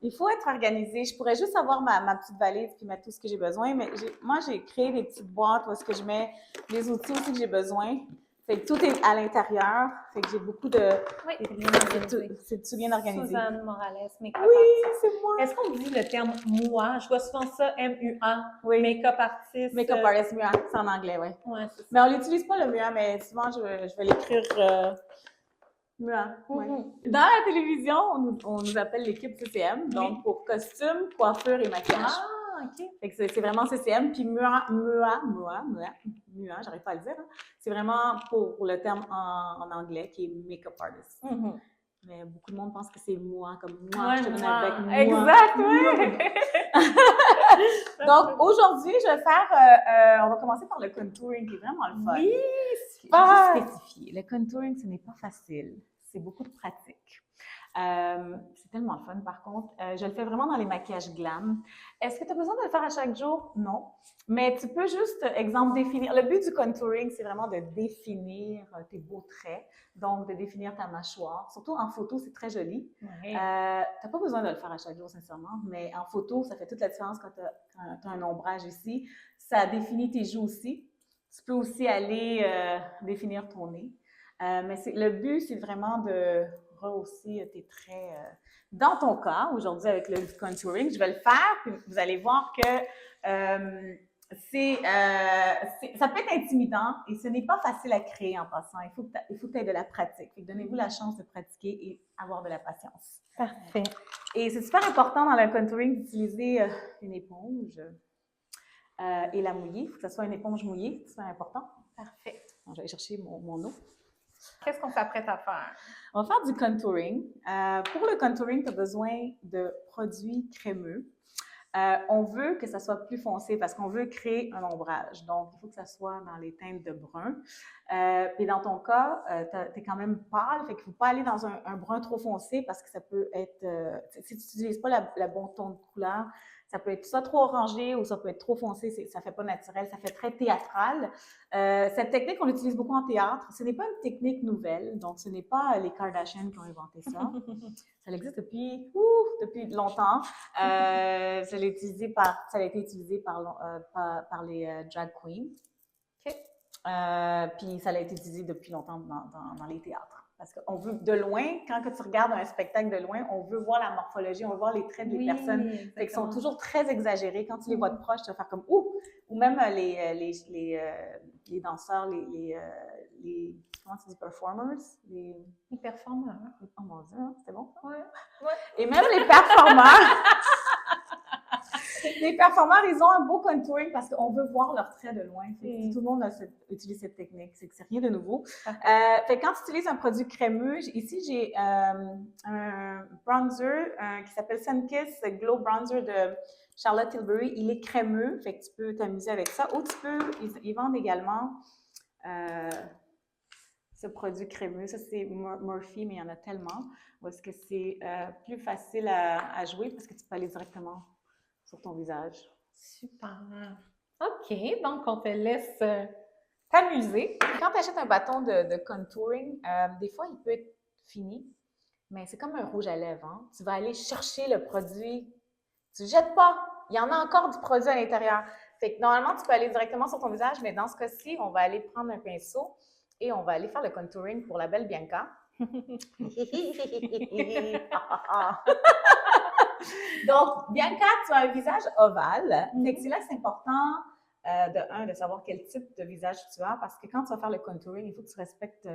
Il faut être organisé. Je pourrais juste avoir ma petite valise puis mettre tout ce que j'ai besoin, mais moi, j'ai créé des petites boîtes où est-ce que je mets les outils aussi que j'ai besoin. Fait que tout est à l'intérieur. Fait que j'ai beaucoup de... Oui, c'est tout bien organisé. Suzanne Morales, make-up artist. Oui, c'est moi. Est-ce qu'on dit le terme MUA? Je vois souvent ça, M-U-A. Oui. Make-up artist. Make-up artist, MUA. C'est en anglais, oui. Ouais, c'est ça. Mais on l'utilise pas, le MUA, mais souvent, je vais l'écrire... MUA, oui. Dans la télévision, on nous appelle l'équipe CCM, donc pour costume, coiffure et maquillage. Ah, OK. Fait que c'est vraiment CCM, puis MUA, j'arrive pas à le dire. Hein. C'est vraiment pour le terme en anglais qui est make-up artist. Mais beaucoup de monde pense que c'est moi, comme moi, je te donne avec moi. Exact, oui! Donc, aujourd'hui, je vais faire, on va commencer par le contouring, qui est vraiment le fun. Oui, Je vais juste spécifier. Le contouring, ce n'est pas facile. C'est beaucoup de pratique. C'est tellement le fun, par contre. Je le fais vraiment dans les maquillages glam. Est-ce que tu as besoin de le faire à chaque jour? Non. Mais tu peux juste, exemple, définir. Le but du contouring, c'est vraiment de définir tes beaux traits. Donc, de définir ta mâchoire. Surtout en photo, c'est très joli. Oui. Tu n'as pas besoin de le faire à chaque jour, sincèrement. Mais en photo, ça fait toute la différence quand tu as un ombrage ici. Ça définit tes joues aussi. Tu peux aussi aller définir ton nez. Mais le but, c'est vraiment de rehausser tes traits. Dans ton cas, aujourd'hui, avec le contouring, je vais le faire, puis vous allez voir que ça peut être intimidant et ce n'est pas facile à créer en passant. Il faut que tu aies de la pratique. Donnez-vous la chance de pratiquer et avoir de la patience. Parfait. Et c'est super important dans le contouring d'utiliser une éponge et la mouiller. Il faut que ce soit une éponge mouillée, c'est super important. Parfait. Bon, je vais aller chercher mon eau. Qu'est-ce qu'on s'apprête à faire? On va faire du contouring. Pour le contouring, tu as besoin de produits crémeux. On veut que ça soit plus foncé parce qu'on veut créer un ombrage. Donc, il faut que ça soit dans les teintes de brun. Puis dans ton cas, tu es quand même pâle, fait qu'il ne faut pas aller dans un brun trop foncé parce que ça peut être, si tu n'utilises pas la bon ton de couleur, ça peut être soit trop orangé ou ça peut être trop foncé, ça ne fait pas naturel, ça fait très théâtral. Cette technique, on l'utilise beaucoup en théâtre. Ce n'est pas une technique nouvelle, donc ce n'est pas les Kardashians qui ont inventé ça. Ça existe depuis longtemps. Ça a été utilisé par les drag queens. Puis ça a été utilisé depuis longtemps dans les théâtres. Parce qu'on veut, de loin, quand tu regardes un spectacle de loin, on veut voir la morphologie, on veut voir les traits des personnes. Fait qu'ils sont toujours très exagérés. Quand tu les vois de proche, tu vas faire comme « Ouh! » Ou même les danseurs, comment tu dis, performers? Les performeurs. Oh mon Dieu, hein, c'était bon? Ouais. Et même les performeurs, les performeurs, ils ont un beau contouring parce qu'on veut voir leurs traits de loin. Tout le monde utilise cette technique. C'est rien de nouveau. Fait quand tu utilises un produit crémeux, ici, j'ai un bronzer qui s'appelle Sunkiss Glow Bronzer de Charlotte Tilbury. Il est crémeux, fait que tu peux t'amuser avec ça. Ou tu peux, ils vendent également ce produit crémeux. Ça, c'est Murphy, mais il y en a tellement. Ou est-ce que c'est plus facile à jouer parce que tu peux aller directement sur ton visage. Super. OK, donc on te laisse t'amuser. Quand tu achètes un bâton de contouring, des fois, il peut être fini, mais c'est comme un rouge à lèvres. Hein? Tu vas aller chercher le produit. Tu ne jettes pas. Il y en a encore du produit à l'intérieur. Fait que normalement, tu peux aller directement sur ton visage, mais dans ce cas-ci, on va aller prendre un pinceau et on va aller faire le contouring pour la belle Bianca. Donc, Bianca, tu as un visage ovale. Fait que c'est là que c'est important, de savoir quel type de visage tu as, parce que quand tu vas faire le contouring, il faut que tu respectes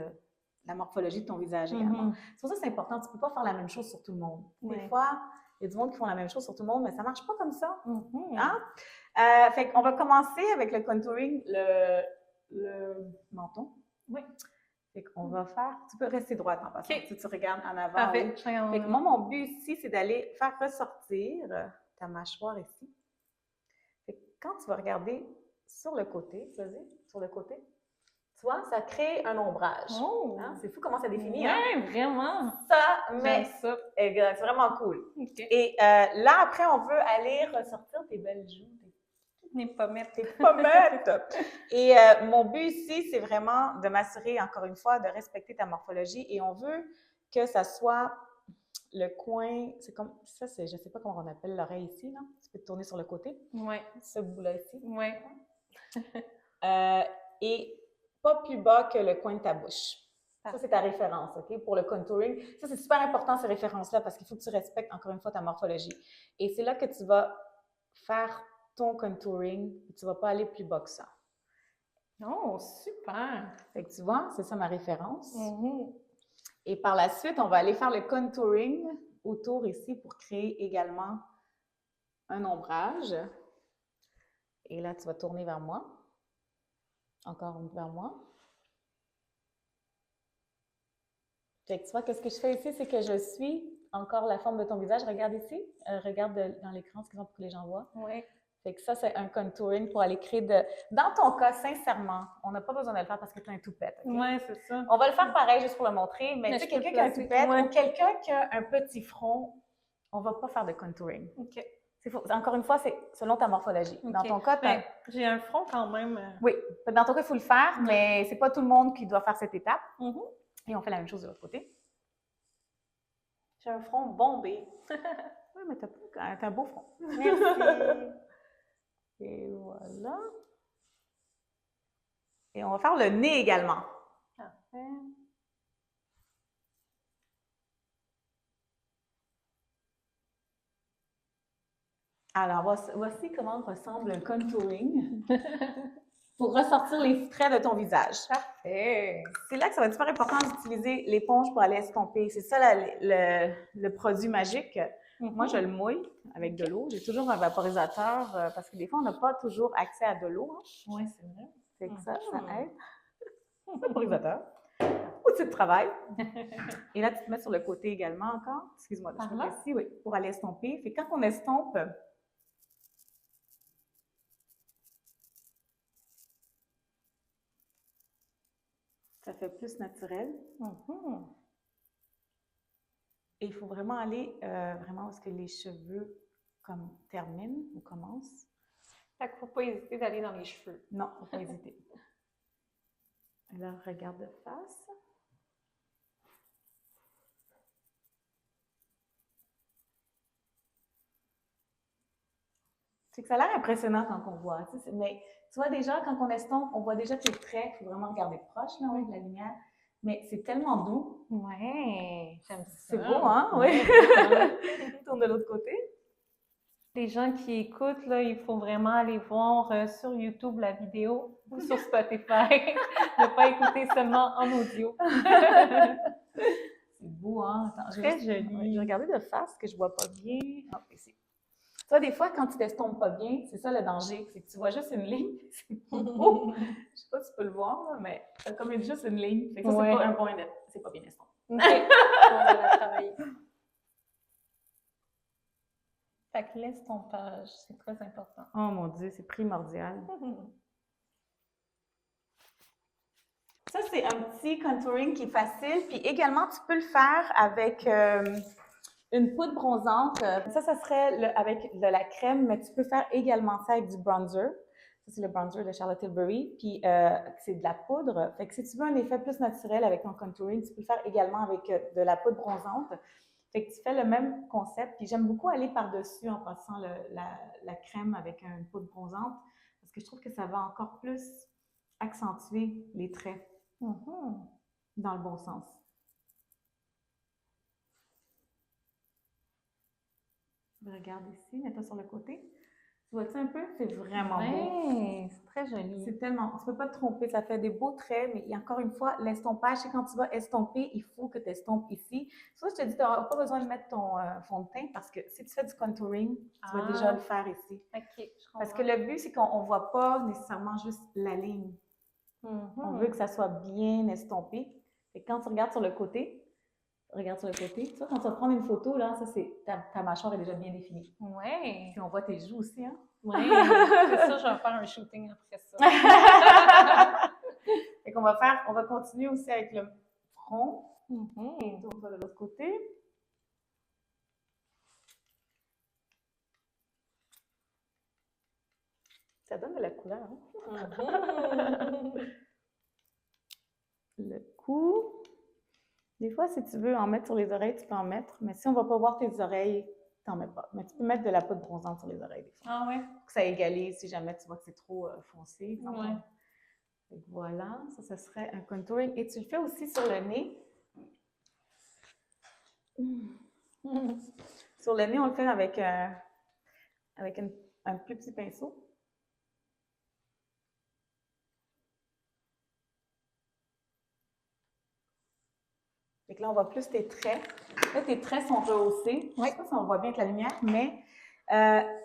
la morphologie de ton visage également. C'est pour ça que c'est important. Tu ne peux pas faire la même chose sur tout le monde. Des fois, il y a du monde qui font la même chose sur tout le monde, mais ça ne marche pas comme ça. Hein? Fait qu'on va commencer avec le contouring, le menton. Oui. Fait qu'on va faire, tu peux rester droite en passant, si tu regardes en avant. Parfait. Fait que moi, mon but ici, c'est d'aller faire ressortir ta mâchoire ici. Fait que quand tu vas regarder sur le côté, vas-y, sur le côté, tu vois, ça crée un ombrage. Oh! Hein? C'est fou comment ça définit. Oui, hein? vraiment. Ça. C'est vraiment cool. Okay. Et là, après, on veut aller ressortir tes belles joues. Tes pommettes. Tes pommettes! Et mon but ici, c'est vraiment de m'assurer, encore une fois, de respecter ta morphologie. Et on veut que ça soit le coin, c'est comme ça, je ne sais pas comment on appelle l'oreille ici, là. Tu peux te tourner sur le côté. Oui. Ce bout-là ici. Oui. Et pas plus bas que le coin de ta bouche. Ça, c'est ta référence, OK? Pour le contouring. Ça, c'est super important, ces références-là, parce qu'il faut que tu respectes, encore une fois, ta morphologie. Et c'est là que tu vas faire ton contouring, et tu ne vas pas aller plus bas que ça. Oh, super! Fait que tu vois, c'est ça ma référence. Et par la suite, on va aller faire le contouring autour ici pour créer également un ombrage. Et là, tu vas tourner vers moi. Encore vers moi. Fait que tu vois, qu'est-ce que je fais ici, c'est que je suis encore la forme de ton visage. Regarde ici. Regarde dans l'écran, excuse-moi pour que les gens voient. Oui. Fait que ça, c'est un contouring pour aller créer de... Dans ton cas, sincèrement, on n'a pas besoin de le faire parce que tu as un toupette. Okay? Oui, c'est ça. On va le faire pareil juste pour le montrer, mais tu sais, quelqu'un qui a un toupette ou quelqu'un qui a un petit front, on ne va pas faire de contouring. OK. Encore une fois, c'est selon ta morphologie. Okay. Dans ton cas, j'ai un front quand même. Oui. Dans ton cas, il faut le faire, mais c'est pas tout le monde qui doit faire cette étape. Et on fait la même chose de l'autre côté. J'ai un front bombé. Oui, mais t'as un beau front. Merci. Et voilà. Et on va faire le nez également. Parfait. Alors, voici comment ressemble un contouring pour ressortir les traits de ton visage. Parfait. C'est là que ça va être super important d'utiliser l'éponge pour aller estomper. C'est ça le produit magique. Moi, je le mouille avec de l'eau. J'ai toujours un vaporisateur parce que des fois, on n'a pas toujours accès à de l'eau. Hein. Oui, c'est vrai. C'est que ça aide. Vaporisateur. Outil de travail. Et là, tu te mets sur le côté également encore. Excuse-moi, je me mets ici, oui, pour aller estomper. Fait que quand on estompe, ça fait plus naturel. Mm-hmm. Et il faut vraiment aller vraiment où est-ce que les cheveux comme terminent ou commencent. Fait qu'il ne faut pas hésiter d'aller dans les cheveux. Non, il ne faut pas hésiter. Alors, regarde de face. C'est que ça a l'air impressionnant quand on voit. Mais tu vois déjà, quand on estompe, on voit déjà tes traits. Il faut vraiment regarder proche là, avec la lumière. Mais c'est tellement doux. Ouais, j'aime ça. C'est beau, hein? Oui. Tourne de l'autre côté. Les gens qui écoutent, là, il faut vraiment aller voir sur YouTube la vidéo ou sur Spotify. Ne pas écouter seulement en audio. C'est beau, hein? Attends, Très joli. Je vais regarder de face que je vois pas bien. Ah, ici. Tu vois, des fois, quand tu t'estompes pas bien, c'est ça le danger. C'est que tu vois juste une ligne. C'est beau. Je sais pas si tu peux le voir, là, mais c'est comme juste une ligne. Fait que ça, c'est pas un point de... C'est pas bien estompé. OK. On va la travailler. Fait que l'estompage, c'est très important. Oh mon Dieu, c'est primordial. Ça, c'est un petit contouring qui est facile. Puis également, tu peux le faire avec une poudre bronzante. Ça serait avec de la crème, mais tu peux faire également ça avec du bronzer. Ça, c'est le bronzer de Charlotte Tilbury. Puis c'est de la poudre. Fait que si tu veux un effet plus naturel avec ton contouring, tu peux le faire également avec de la poudre bronzante. Fait que tu fais le même concept. Puis j'aime beaucoup aller par-dessus en passant la crème avec une poudre bronzante parce que je trouve que ça va encore plus accentuer les traits dans le bon sens. Regarde ici, mets-toi sur le côté. Tu vois-tu un peu? C'est vraiment beau. Oui, c'est très joli. C'est tellement... Tu ne peux pas te tromper, ça fait des beaux traits, mais encore une fois, l'estompage, c'est quand tu vas estomper, il faut que tu estompes ici. Soit je te dis, tu n'auras pas besoin de mettre ton fond de teint parce que si tu fais du contouring, tu vas déjà le faire ici. OK, je comprends. Parce que le but, c'est qu'on ne voit pas nécessairement juste la ligne. On veut que ça soit bien estompé. Et quand tu regardes sur le côté, regarde sur le côté. Tu vois, quand tu vas prendre une photo, là, ça, c'est ta mâchoire est déjà bien définie. Oui. Puis on voit tes joues aussi, hein? Oui, c'est ça, je vais faire un shooting après ça. Fait qu'on on va continuer aussi avec le front. Et tourne-toi de l'autre côté. Ça donne de la couleur, hein? Le cou. Des fois, si tu veux en mettre sur les oreilles, tu peux en mettre. Mais si on ne va pas voir tes oreilles, tu n'en mets pas. Mais tu peux mettre de la poudre bronzante sur les oreilles des fois. Ah ouais? Pour que ça égalise si jamais tu vois que c'est trop foncé. Ouais. Donc, voilà, ça serait un contouring. Et tu le fais aussi sur le nez. Sur le nez, on le fait avec un plus petit pinceau. Fait que là, on voit plus tes traits. Là, tes traits sont rehaussés. Je ne sais pas si on voit bien avec la lumière, mais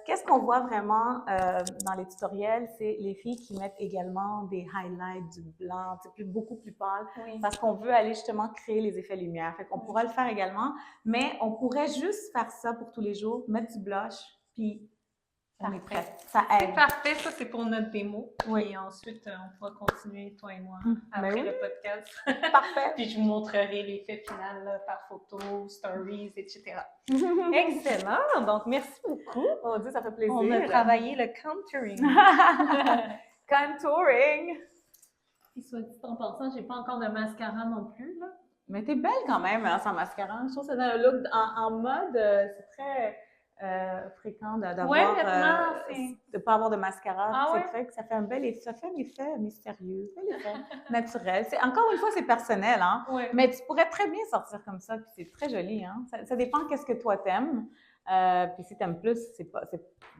qu'est-ce qu'on voit vraiment dans les tutoriels? C'est les filles qui mettent également des highlights, du blanc, beaucoup plus pâle, parce qu'on veut aller justement créer les effets lumière. Fait qu'on pourra le faire également, mais on pourrait juste faire ça pour tous les jours, mettre du blush, puis on est prêt. Ça aide. C'est parfait, ça c'est pour notre démo. Oui. Et ensuite, on pourra continuer, toi et moi, après le podcast. Parfait. Puis je vous montrerai l'effet final là, par photo, stories, etc. Excellent! Donc, merci beaucoup. Oh Dieu, ça fait plaisir. On a travaillé le contouring. Contouring! Puis soit dit en pensant, j'ai pas encore de mascara non plus, là. Mais t'es belle quand même, hein, sans mascara. Je trouve que c'est dans le look en mode, c'est très... fréquent d'avoir de pas avoir de mascara. Fait que ça fait un bel effet, ça fait un effet mystérieux, un effet naturel. Encore une fois, c'est personnel, hein? Ouais. Mais tu pourrais très bien sortir comme ça, puis c'est très joli, hein? Ça dépend qu'est-ce que toi t'aimes. Puis si t'aimes plus,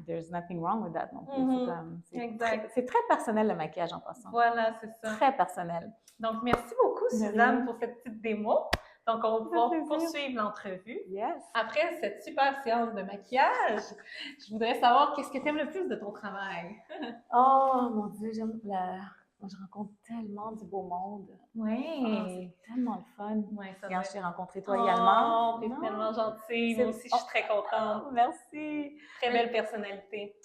there's nothing wrong with that non plus. C'est très personnel le maquillage en passant. Voilà, c'est ça. Très personnel. Donc merci beaucoup Suzanne pour cette petite démo. Donc, on va pouvoir poursuivre l'entrevue. Yes. Après cette super séance de maquillage, je voudrais savoir qu'est-ce que tu aimes le plus de ton travail? Oh mon Dieu, je rencontre tellement du beau monde. Oui. C'est tellement le fun. Oui, ça Quand je t'ai rencontré toi également. T'es tellement gentille. Moi aussi, je suis très contente. Merci. Très belle personnalité.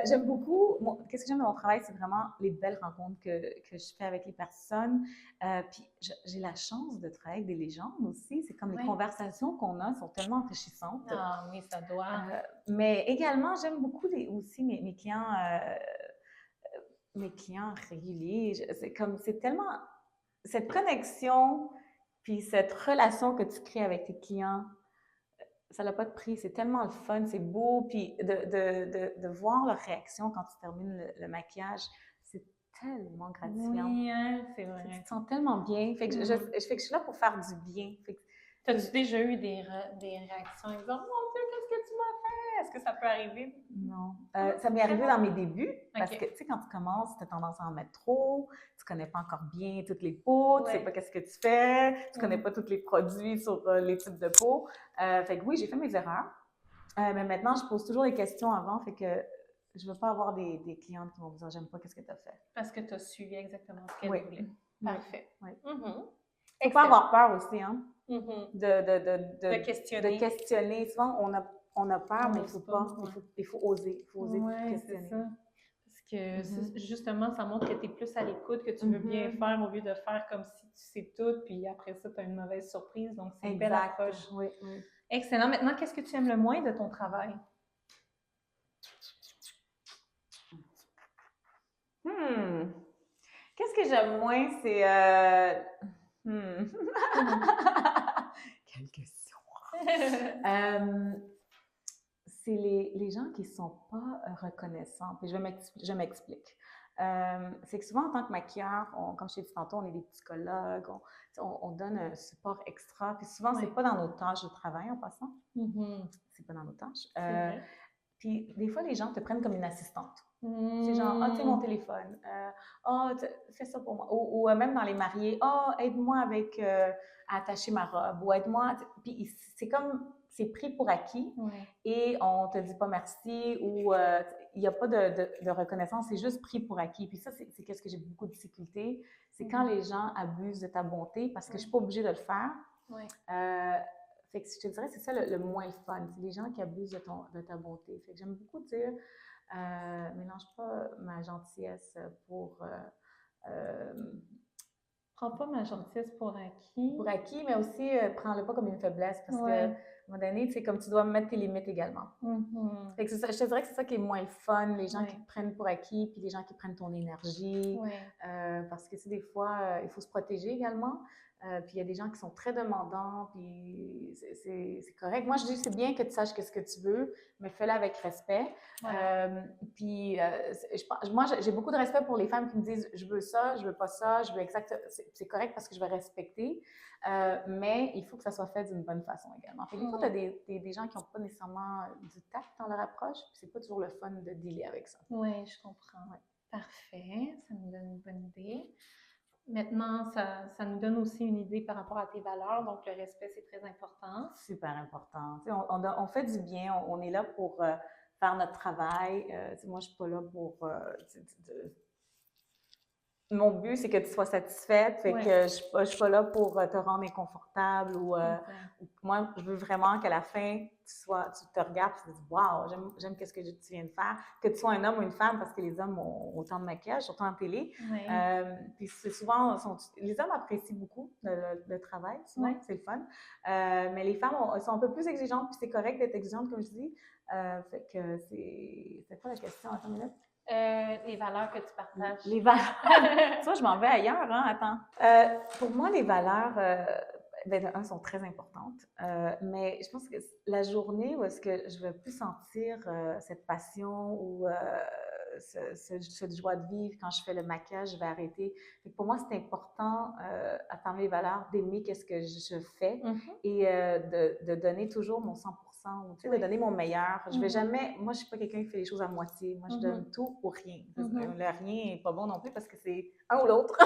J'aime beaucoup, qu'est-ce que j'aime dans mon travail, c'est vraiment les belles rencontres que je fais avec les personnes. Puis j'ai la chance de travailler avec des légendes aussi. C'est comme les conversations qu'on a sont tellement enrichissantes. Ah oui, ça doit. Mais également, j'aime beaucoup aussi mes clients réguliers. C'est tellement cette connexion puis cette relation que tu crées avec tes clients. Ça n'a pas de prix, c'est tellement le fun, c'est beau, puis de voir leur réaction quand tu termines le maquillage, c'est tellement gratifiant. Oui, hein, c'est vrai. Tu te sens tellement bien. Fait que je suis là pour faire du bien. T'as-tu déjà eu des réactions en disant « Mon Dieu, qu'est-ce que tu m'as fait? » Est-ce que ça peut arriver? Non. Ça m'est arrivé dans mes débuts, parce que, tu sais, quand tu commences, tu as tendance à en mettre trop, tu connais pas encore bien toutes les peaux, tu sais pas qu'est-ce que tu fais, tu connais pas tous les produits sur les types de peau. Fait que oui, j'ai fait mes erreurs, mais maintenant, je pose toujours les questions avant, fait que je veux pas avoir des clientes qui vont me dire « J'aime pas, qu'est-ce que tu as fait? » Parce que tu as suivi exactement ce qu'elle voulait. Parfait. Oui. Faut pas avoir peur aussi, hein? De questionner. De questionner. Souvent, on a peur, mais il faut pas. Il faut oser. Il faut oser questionner. C'est ça. Parce que justement, ça montre que tu es plus à l'écoute, que tu veux bien faire au lieu de faire comme si tu sais tout, puis après ça, tu as une mauvaise surprise. Donc, c'est une belle approche. Oui. Excellent. Maintenant, qu'est-ce que tu aimes le moins de ton travail? Qu'est-ce que j'aime moins, c'est... Quelle question! C'est les gens qui ne sont pas reconnaissants. Puis je m'explique. C'est que souvent, en tant que maquilleur, comme je t'ai dit tantôt, on est des psychologues, on donne un support extra. Puis souvent, c'est pas dans nos tâches de travail en passant. C'est pas dans nos tâches. Puis des fois, les gens te prennent comme une assistante. C'est genre, tu sais, mon téléphone. Fais ça pour moi. Ou même dans les mariés, aide-moi avec à attacher ma robe. Ou aide-moi. Puis c'est comme, c'est pris pour acquis et on te dit pas merci ou il n'y a pas de reconnaissance, c'est juste pris pour acquis. Puis ça, c'est qu'est-ce que j'ai beaucoup de difficulté. C'est quand les gens abusent de ta bonté parce que je ne suis pas obligée de le faire. Fait que je te dirais, c'est ça le moins le fun. C'est les gens qui abusent de ta bonté. Fait que j'aime beaucoup dire, mélange pas ma gentillesse pour... prends pas ma gentillesse pour acquis. Pour acquis, mais aussi prends-le pas comme une faiblesse parce que, à un moment donné, c'est comme tu dois mettre tes limites également. Fait que ça, je te dirais que c'est ça qui est moins le fun, les gens qui te prennent pour acquis, puis les gens qui prennent ton énergie. Parce que, tu sais, des fois, il faut se protéger également. Puis il y a des gens qui sont très demandants, puis c'est correct. Moi, je dis c'est bien que tu saches qu'est-ce que tu veux, mais fais-le avec respect. Puis moi, j'ai beaucoup de respect pour les femmes qui me disent je veux ça, je veux pas ça, je veux exactement. C'est correct parce que je vais respecter, mais il faut que ça soit fait d'une bonne façon également. Puis des fois, tu as des gens qui n'ont pas nécessairement du tact dans leur approche, puis c'est pas toujours le fun de dealer avec ça. Oui, je comprends. Parfait, ça me donne une bonne idée. Maintenant, ça nous donne aussi une idée par rapport à tes valeurs. Donc, le respect, c'est très important. Super important. On fait du bien. On est là pour faire notre travail. Moi, je ne suis pas là pour... Mon but, c'est que tu sois satisfaite. Fait que je ne suis pas là pour te rendre inconfortable. Moi, je veux vraiment qu'à la fin, tu te regardes et tu te dis « Wow, j'aime ce que tu viens de faire. » Que tu sois un homme ou une femme, parce que les hommes ont autant de maquillage, surtout en télé. Puis c'est souvent... les hommes apprécient beaucoup le travail, souvent, c'est le fun. Mais les femmes sont un peu plus exigeantes, puis c'est correct d'être exigeante, comme je dis. Fait que c'est quoi la question? Attends une minute. Les valeurs que tu partages. Les valeurs. Tu vois, je m'en vais ailleurs, hein? Attends. Pour moi, les valeurs, sont très importantes. Mais je pense que la journée où est-ce que je vais plus sentir cette passion ou cette joie de vivre quand je fais le maquillage, je vais arrêter. Fait que pour moi, c'est important, à travers les valeurs, d'aimer qu'est-ce que je fais et de donner toujours mon 100%. Tu sais, de donner mon meilleur. Je vais jamais... Moi, je suis pas quelqu'un qui fait les choses à moitié. Moi, je donne tout ou rien. Le rien n'est pas bon non plus parce que c'est un ou l'autre.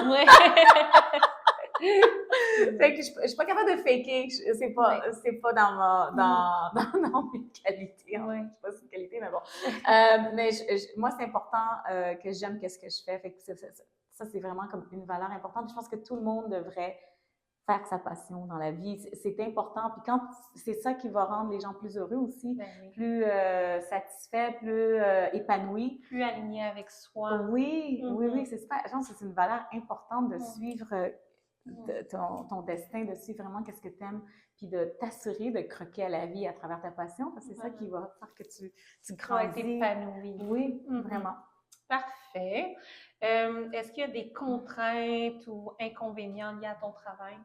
Fait que je suis pas capable de faker. C'est pas dans mes qualités. Hein. Je sais pas si c'est une qualité, mais bon. Mais moi, c'est important que j'aime qu'est-ce que je fais. Fait que ça, c'est vraiment comme une valeur importante. Je pense que tout le monde devrait faire sa passion dans la vie. C'est important. Puis quand c'est ça qui va rendre les gens plus heureux aussi, plus satisfaits, plus épanouis. Plus alignés avec soi. Oui, oui, c'est super. Je pense que c'est une valeur importante de suivre ton destin, de suivre vraiment qu'est-ce que tu aimes, puis de t'assurer de croquer à la vie à travers ta passion, parce que c'est ça qui va faire que tu grandis. T'épanouis. Oui, vraiment. Parfait. Est-ce qu'il y a des contraintes ou inconvénients liés à ton travail?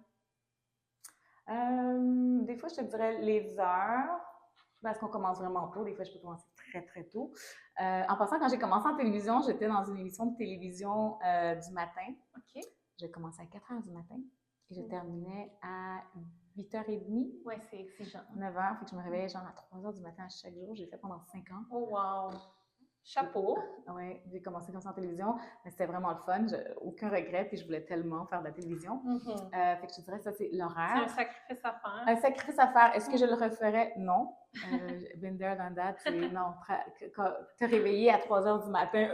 Des fois, je te dirais les heures, parce qu'on commence vraiment tôt. Des fois, je peux commencer très, très tôt. En passant, quand j'ai commencé en télévision, j'étais dans une émission de télévision du matin. OK. J'ai commencé à 4 heures du matin et je terminais à 8h30. Oui, c'est genre. 9h, fait que je me réveillais genre à 3h du matin chaque jour. J'ai fait pendant 5 ans. Oh, wow! Chapeau! Oui, j'ai commencé comme ça en télévision, mais c'était vraiment le fun. Aucun regret, puis je voulais tellement faire de la télévision. Fait que je te dirais, ça, c'est l'horaire. C'est un sacrifice à faire. Un sacrifice à faire. Est-ce que je le referais? Non. Been there, done that. Non, te réveiller à 3h du matin,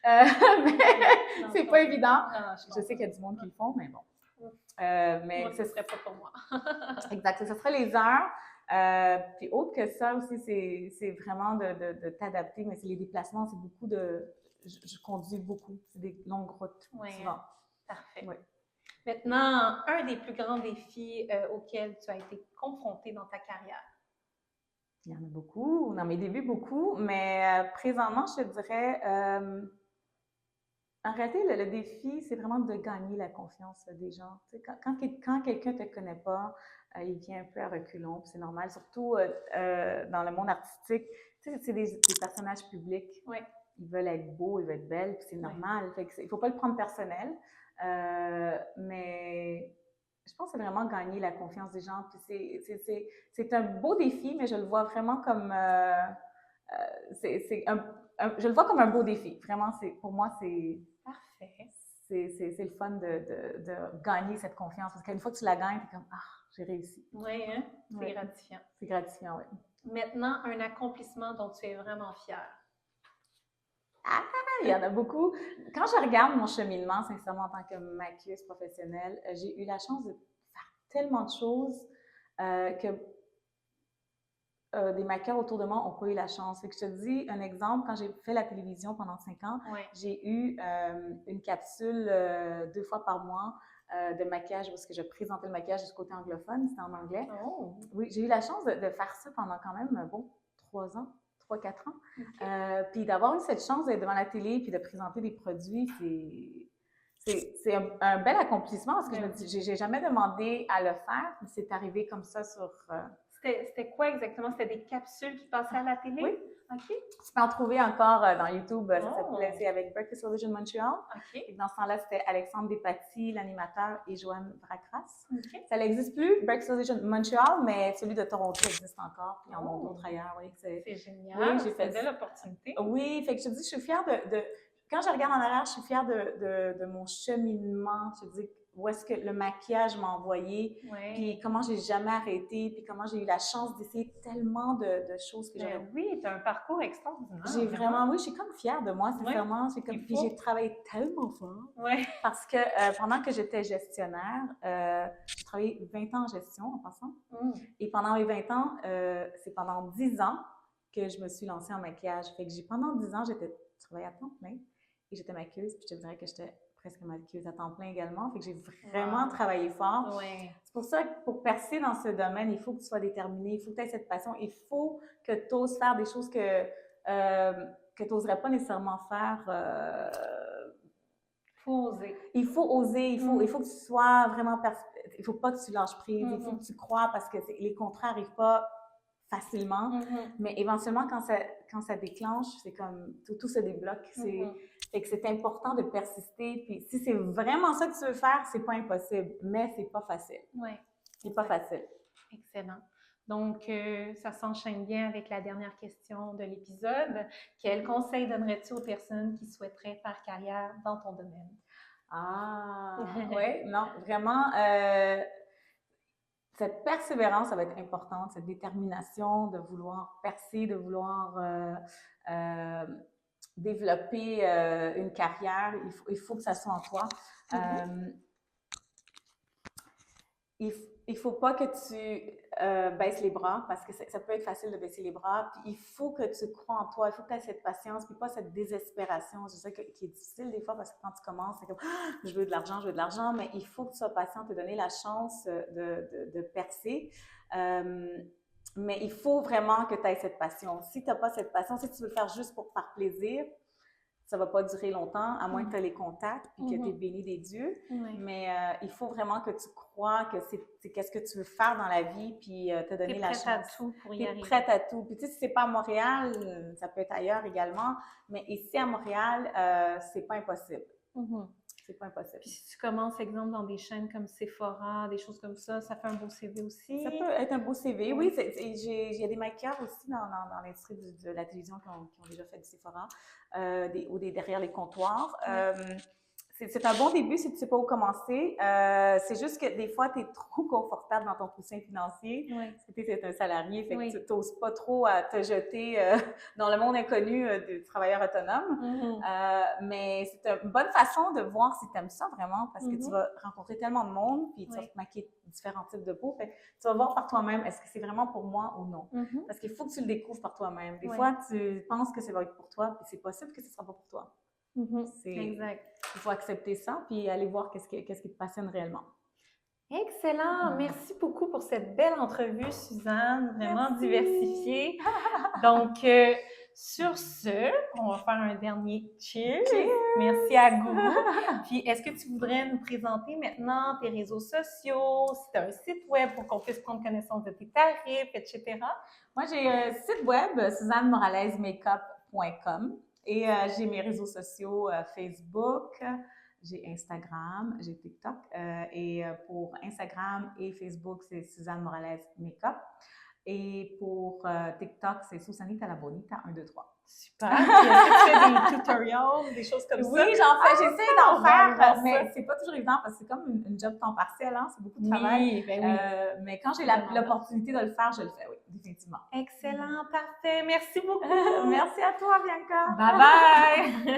mais c'est pas évident. Je sais qu'il y a du monde qui le font, mais bon. Mais moi, ce serait pas pour moi. Exact. Ce serait les heures. Puis autre que ça aussi, c'est vraiment de t'adapter, mais c'est les déplacements, c'est beaucoup de... Je conduis beaucoup, c'est des longues routes, souvent. Parfait. Oui. Maintenant, un des plus grands défis auxquels tu as été confrontée dans ta carrière? Il y en a beaucoup, dans mes débuts beaucoup, mais présentement, je te dirais... en réalité, le défi, c'est vraiment de gagner la confiance des gens. Tu sais, quand quelqu'un ne te connaît pas, il vient un peu à reculons, c'est normal, surtout dans le monde artistique. Tu sais, c'est des personnages publics. Oui. Ils veulent être beaux, ils veulent être belles, puis c'est normal. Fait que il ne faut pas le prendre personnel. Mais je pense que c'est vraiment gagner la confiance des gens. Puis c'est un beau défi, mais je le vois vraiment comme... je le vois comme un beau défi. Vraiment, pour moi, c'est... Parfait. C'est le fun de gagner cette confiance. Parce qu'une fois que tu la gagnes, tu es comme « Ah, j'ai réussi ». Oui, hein? C'est gratifiant. C'est gratifiant, oui. Maintenant, un accomplissement dont tu es vraiment fière. Ah, il y en a beaucoup. Quand je regarde mon cheminement, sincèrement, en tant que maquilleuse professionnelle, j'ai eu la chance de faire tellement de choses que des maquilleurs autour de moi n'ont pas eu la chance. Fait que je te dis un exemple, quand j'ai fait la télévision pendant 5 ans, j'ai eu une capsule 2 fois par mois de maquillage parce que je présentais le maquillage du côté anglophone, c'était en anglais. Oh. Oui, j'ai eu la chance de faire ça pendant quand même, 3 ans. 3-4 ans. Okay. Puis d'avoir eu cette chance d'être devant la télé puis de présenter des produits, c'est un bel accomplissement parce que je me dis, j'ai jamais demandé à le faire, mais c'est arrivé comme ça sur... C'était quoi exactement? C'était des capsules qui passaient à la télé? Oui. OK. Tu peux en trouver encore dans YouTube. Ça s'appelait, c'est avec Breakfast Television Montreal. OK. Et dans ce temps-là, c'était Alexandre Despatie, l'animateur, et Joanne Vracras. OK. Ça n'existe plus, Breakfast Television Montreal, mais celui de Toronto existe encore. Puis il y en a d'autres ailleurs. Oui, c'est génial. Oui, j'ai fait une belle opportunité. Oui, fait que je te dis, je suis fière quand je regarde en arrière, je suis fière de mon cheminement. Je te dis, où est-ce que le maquillage m'a envoyé, puis comment j'ai jamais arrêté, puis comment j'ai eu la chance d'essayer tellement de choses que j'aurais... Oui, tu as un parcours extraordinaire. J'ai vraiment, oui, je suis comme fière de moi, sincèrement. Puis j'ai travaillé tellement fort. Parce que pendant que j'étais gestionnaire, j'ai travaillé 20 ans en gestion en passant. Et pendant mes 20 ans, c'est pendant 10 ans que je me suis lancée en maquillage. Fait que pendant 10 ans, je travaillais à temps plein et j'étais maquilleuse, puis je te dirais que j'étais presque maquilleuse à temps plein également. Fait que j'ai vraiment travaillé fort. C'est pour ça que pour percer dans ce domaine, il faut que tu sois déterminée, il faut que tu aies cette passion, il faut que tu oses faire des choses que tu n'oserais pas nécessairement faire. Il faut oser. Il faut oser, il faut que tu sois vraiment... Il ne faut pas que tu lâches prise, il faut que tu crois parce que les contrats n'arrivent pas facilement, mais éventuellement, quand ça déclenche, c'est comme tout se débloque. Fait que c'est important de persister. Puis si c'est vraiment ça que tu veux faire, c'est pas impossible, mais c'est pas facile. Oui. C'est pas facile. Excellent. Donc, ça s'enchaîne bien avec la dernière question de l'épisode. Quel conseil donnerais-tu aux personnes qui souhaiteraient faire carrière dans ton domaine? Ah, oui, non, vraiment... cette persévérance, ça va être importante, cette détermination de vouloir percer, de vouloir développer une carrière. Il faut que ça soit en toi. il faut pas que tu baisses les bras parce que ça peut être facile de baisser les bras. Puis il faut que tu crois en toi, il faut que tu aies cette patience, puis pas cette désespération. Je sais qui est difficile des fois parce que quand tu commences, c'est comme ah, je veux de l'argent, mais il faut que tu sois patient, te donner la chance de percer. Mais il faut vraiment que tu aies cette passion. Si tu n'as pas cette passion, si tu veux le faire juste pour faire plaisir, ça ne va pas durer longtemps, à moins que tu aies les contacts et que tu es béni des dieux. Mais il faut vraiment que tu crois que c'est qu'est-ce que tu veux faire dans la vie, puis te donner la chance. T'es prête à tout pour y arriver. T'es prête à tout. Puis tu sais, si c'est pas à Montréal, ça peut être ailleurs également, mais ici à Montréal, c'est pas impossible. C'est pas impossible. Puis si tu commences, exemple, dans des chaînes comme Sephora, des choses comme ça fait un beau CV aussi? Ça peut être un beau CV, oui. Il y a des maquilleurs aussi dans l'industrie de la télévision qui ont déjà fait du Sephora ou derrière les comptoirs. C'est un bon début si tu ne sais pas où commencer. C'est juste que des fois, tu es trop confortable dans ton coussin financier. Parce que tu es un salarié, fait que tu n'oses pas trop à te jeter dans le monde inconnu du travailleur autonome. Mais c'est une bonne façon de voir si tu aimes ça vraiment parce que tu vas rencontrer tellement de monde puis tu vas te maquiller différents types de peau. Fait que tu vas voir par toi-même est-ce que c'est vraiment pour moi ou non. Parce qu'il faut que tu le découvres par toi-même. Des fois, tu penses que ça va être pour toi puis c'est possible que ce ne sera pas pour toi. Exact. Il faut accepter ça puis aller voir qu'est-ce qui te passionne réellement. Excellent! Merci beaucoup pour cette belle entrevue, Suzanne, vraiment diversifiée. Donc, sur ce, on va faire un dernier cheers. Merci à Gourou. Puis, est-ce que tu voudrais nous présenter maintenant tes réseaux sociaux, si tu as un site web pour qu'on puisse prendre connaissance de tes tarifs, etc.? Moi, j'ai un site web, suzannemoralesmakeup.com. Et j'ai mes réseaux sociaux Facebook, j'ai Instagram, j'ai TikTok. Et pour Instagram et Facebook, c'est Suzanne Morales Makeup. Et pour TikTok, c'est Susanita la Bonita 1, 2, 3. Super! Puis est-ce que tu fais des tutorials, des choses comme ça? Oui, j'en fais. J'essaie d'en faire, mais c'est pas toujours évident parce que c'est comme une job temps partiel, hein? C'est beaucoup de travail. Mais quand j'ai l'opportunité de le faire, je le fais, oui, définitivement. Excellent, parfait. Merci beaucoup. Merci à toi, Bianca. Bye bye!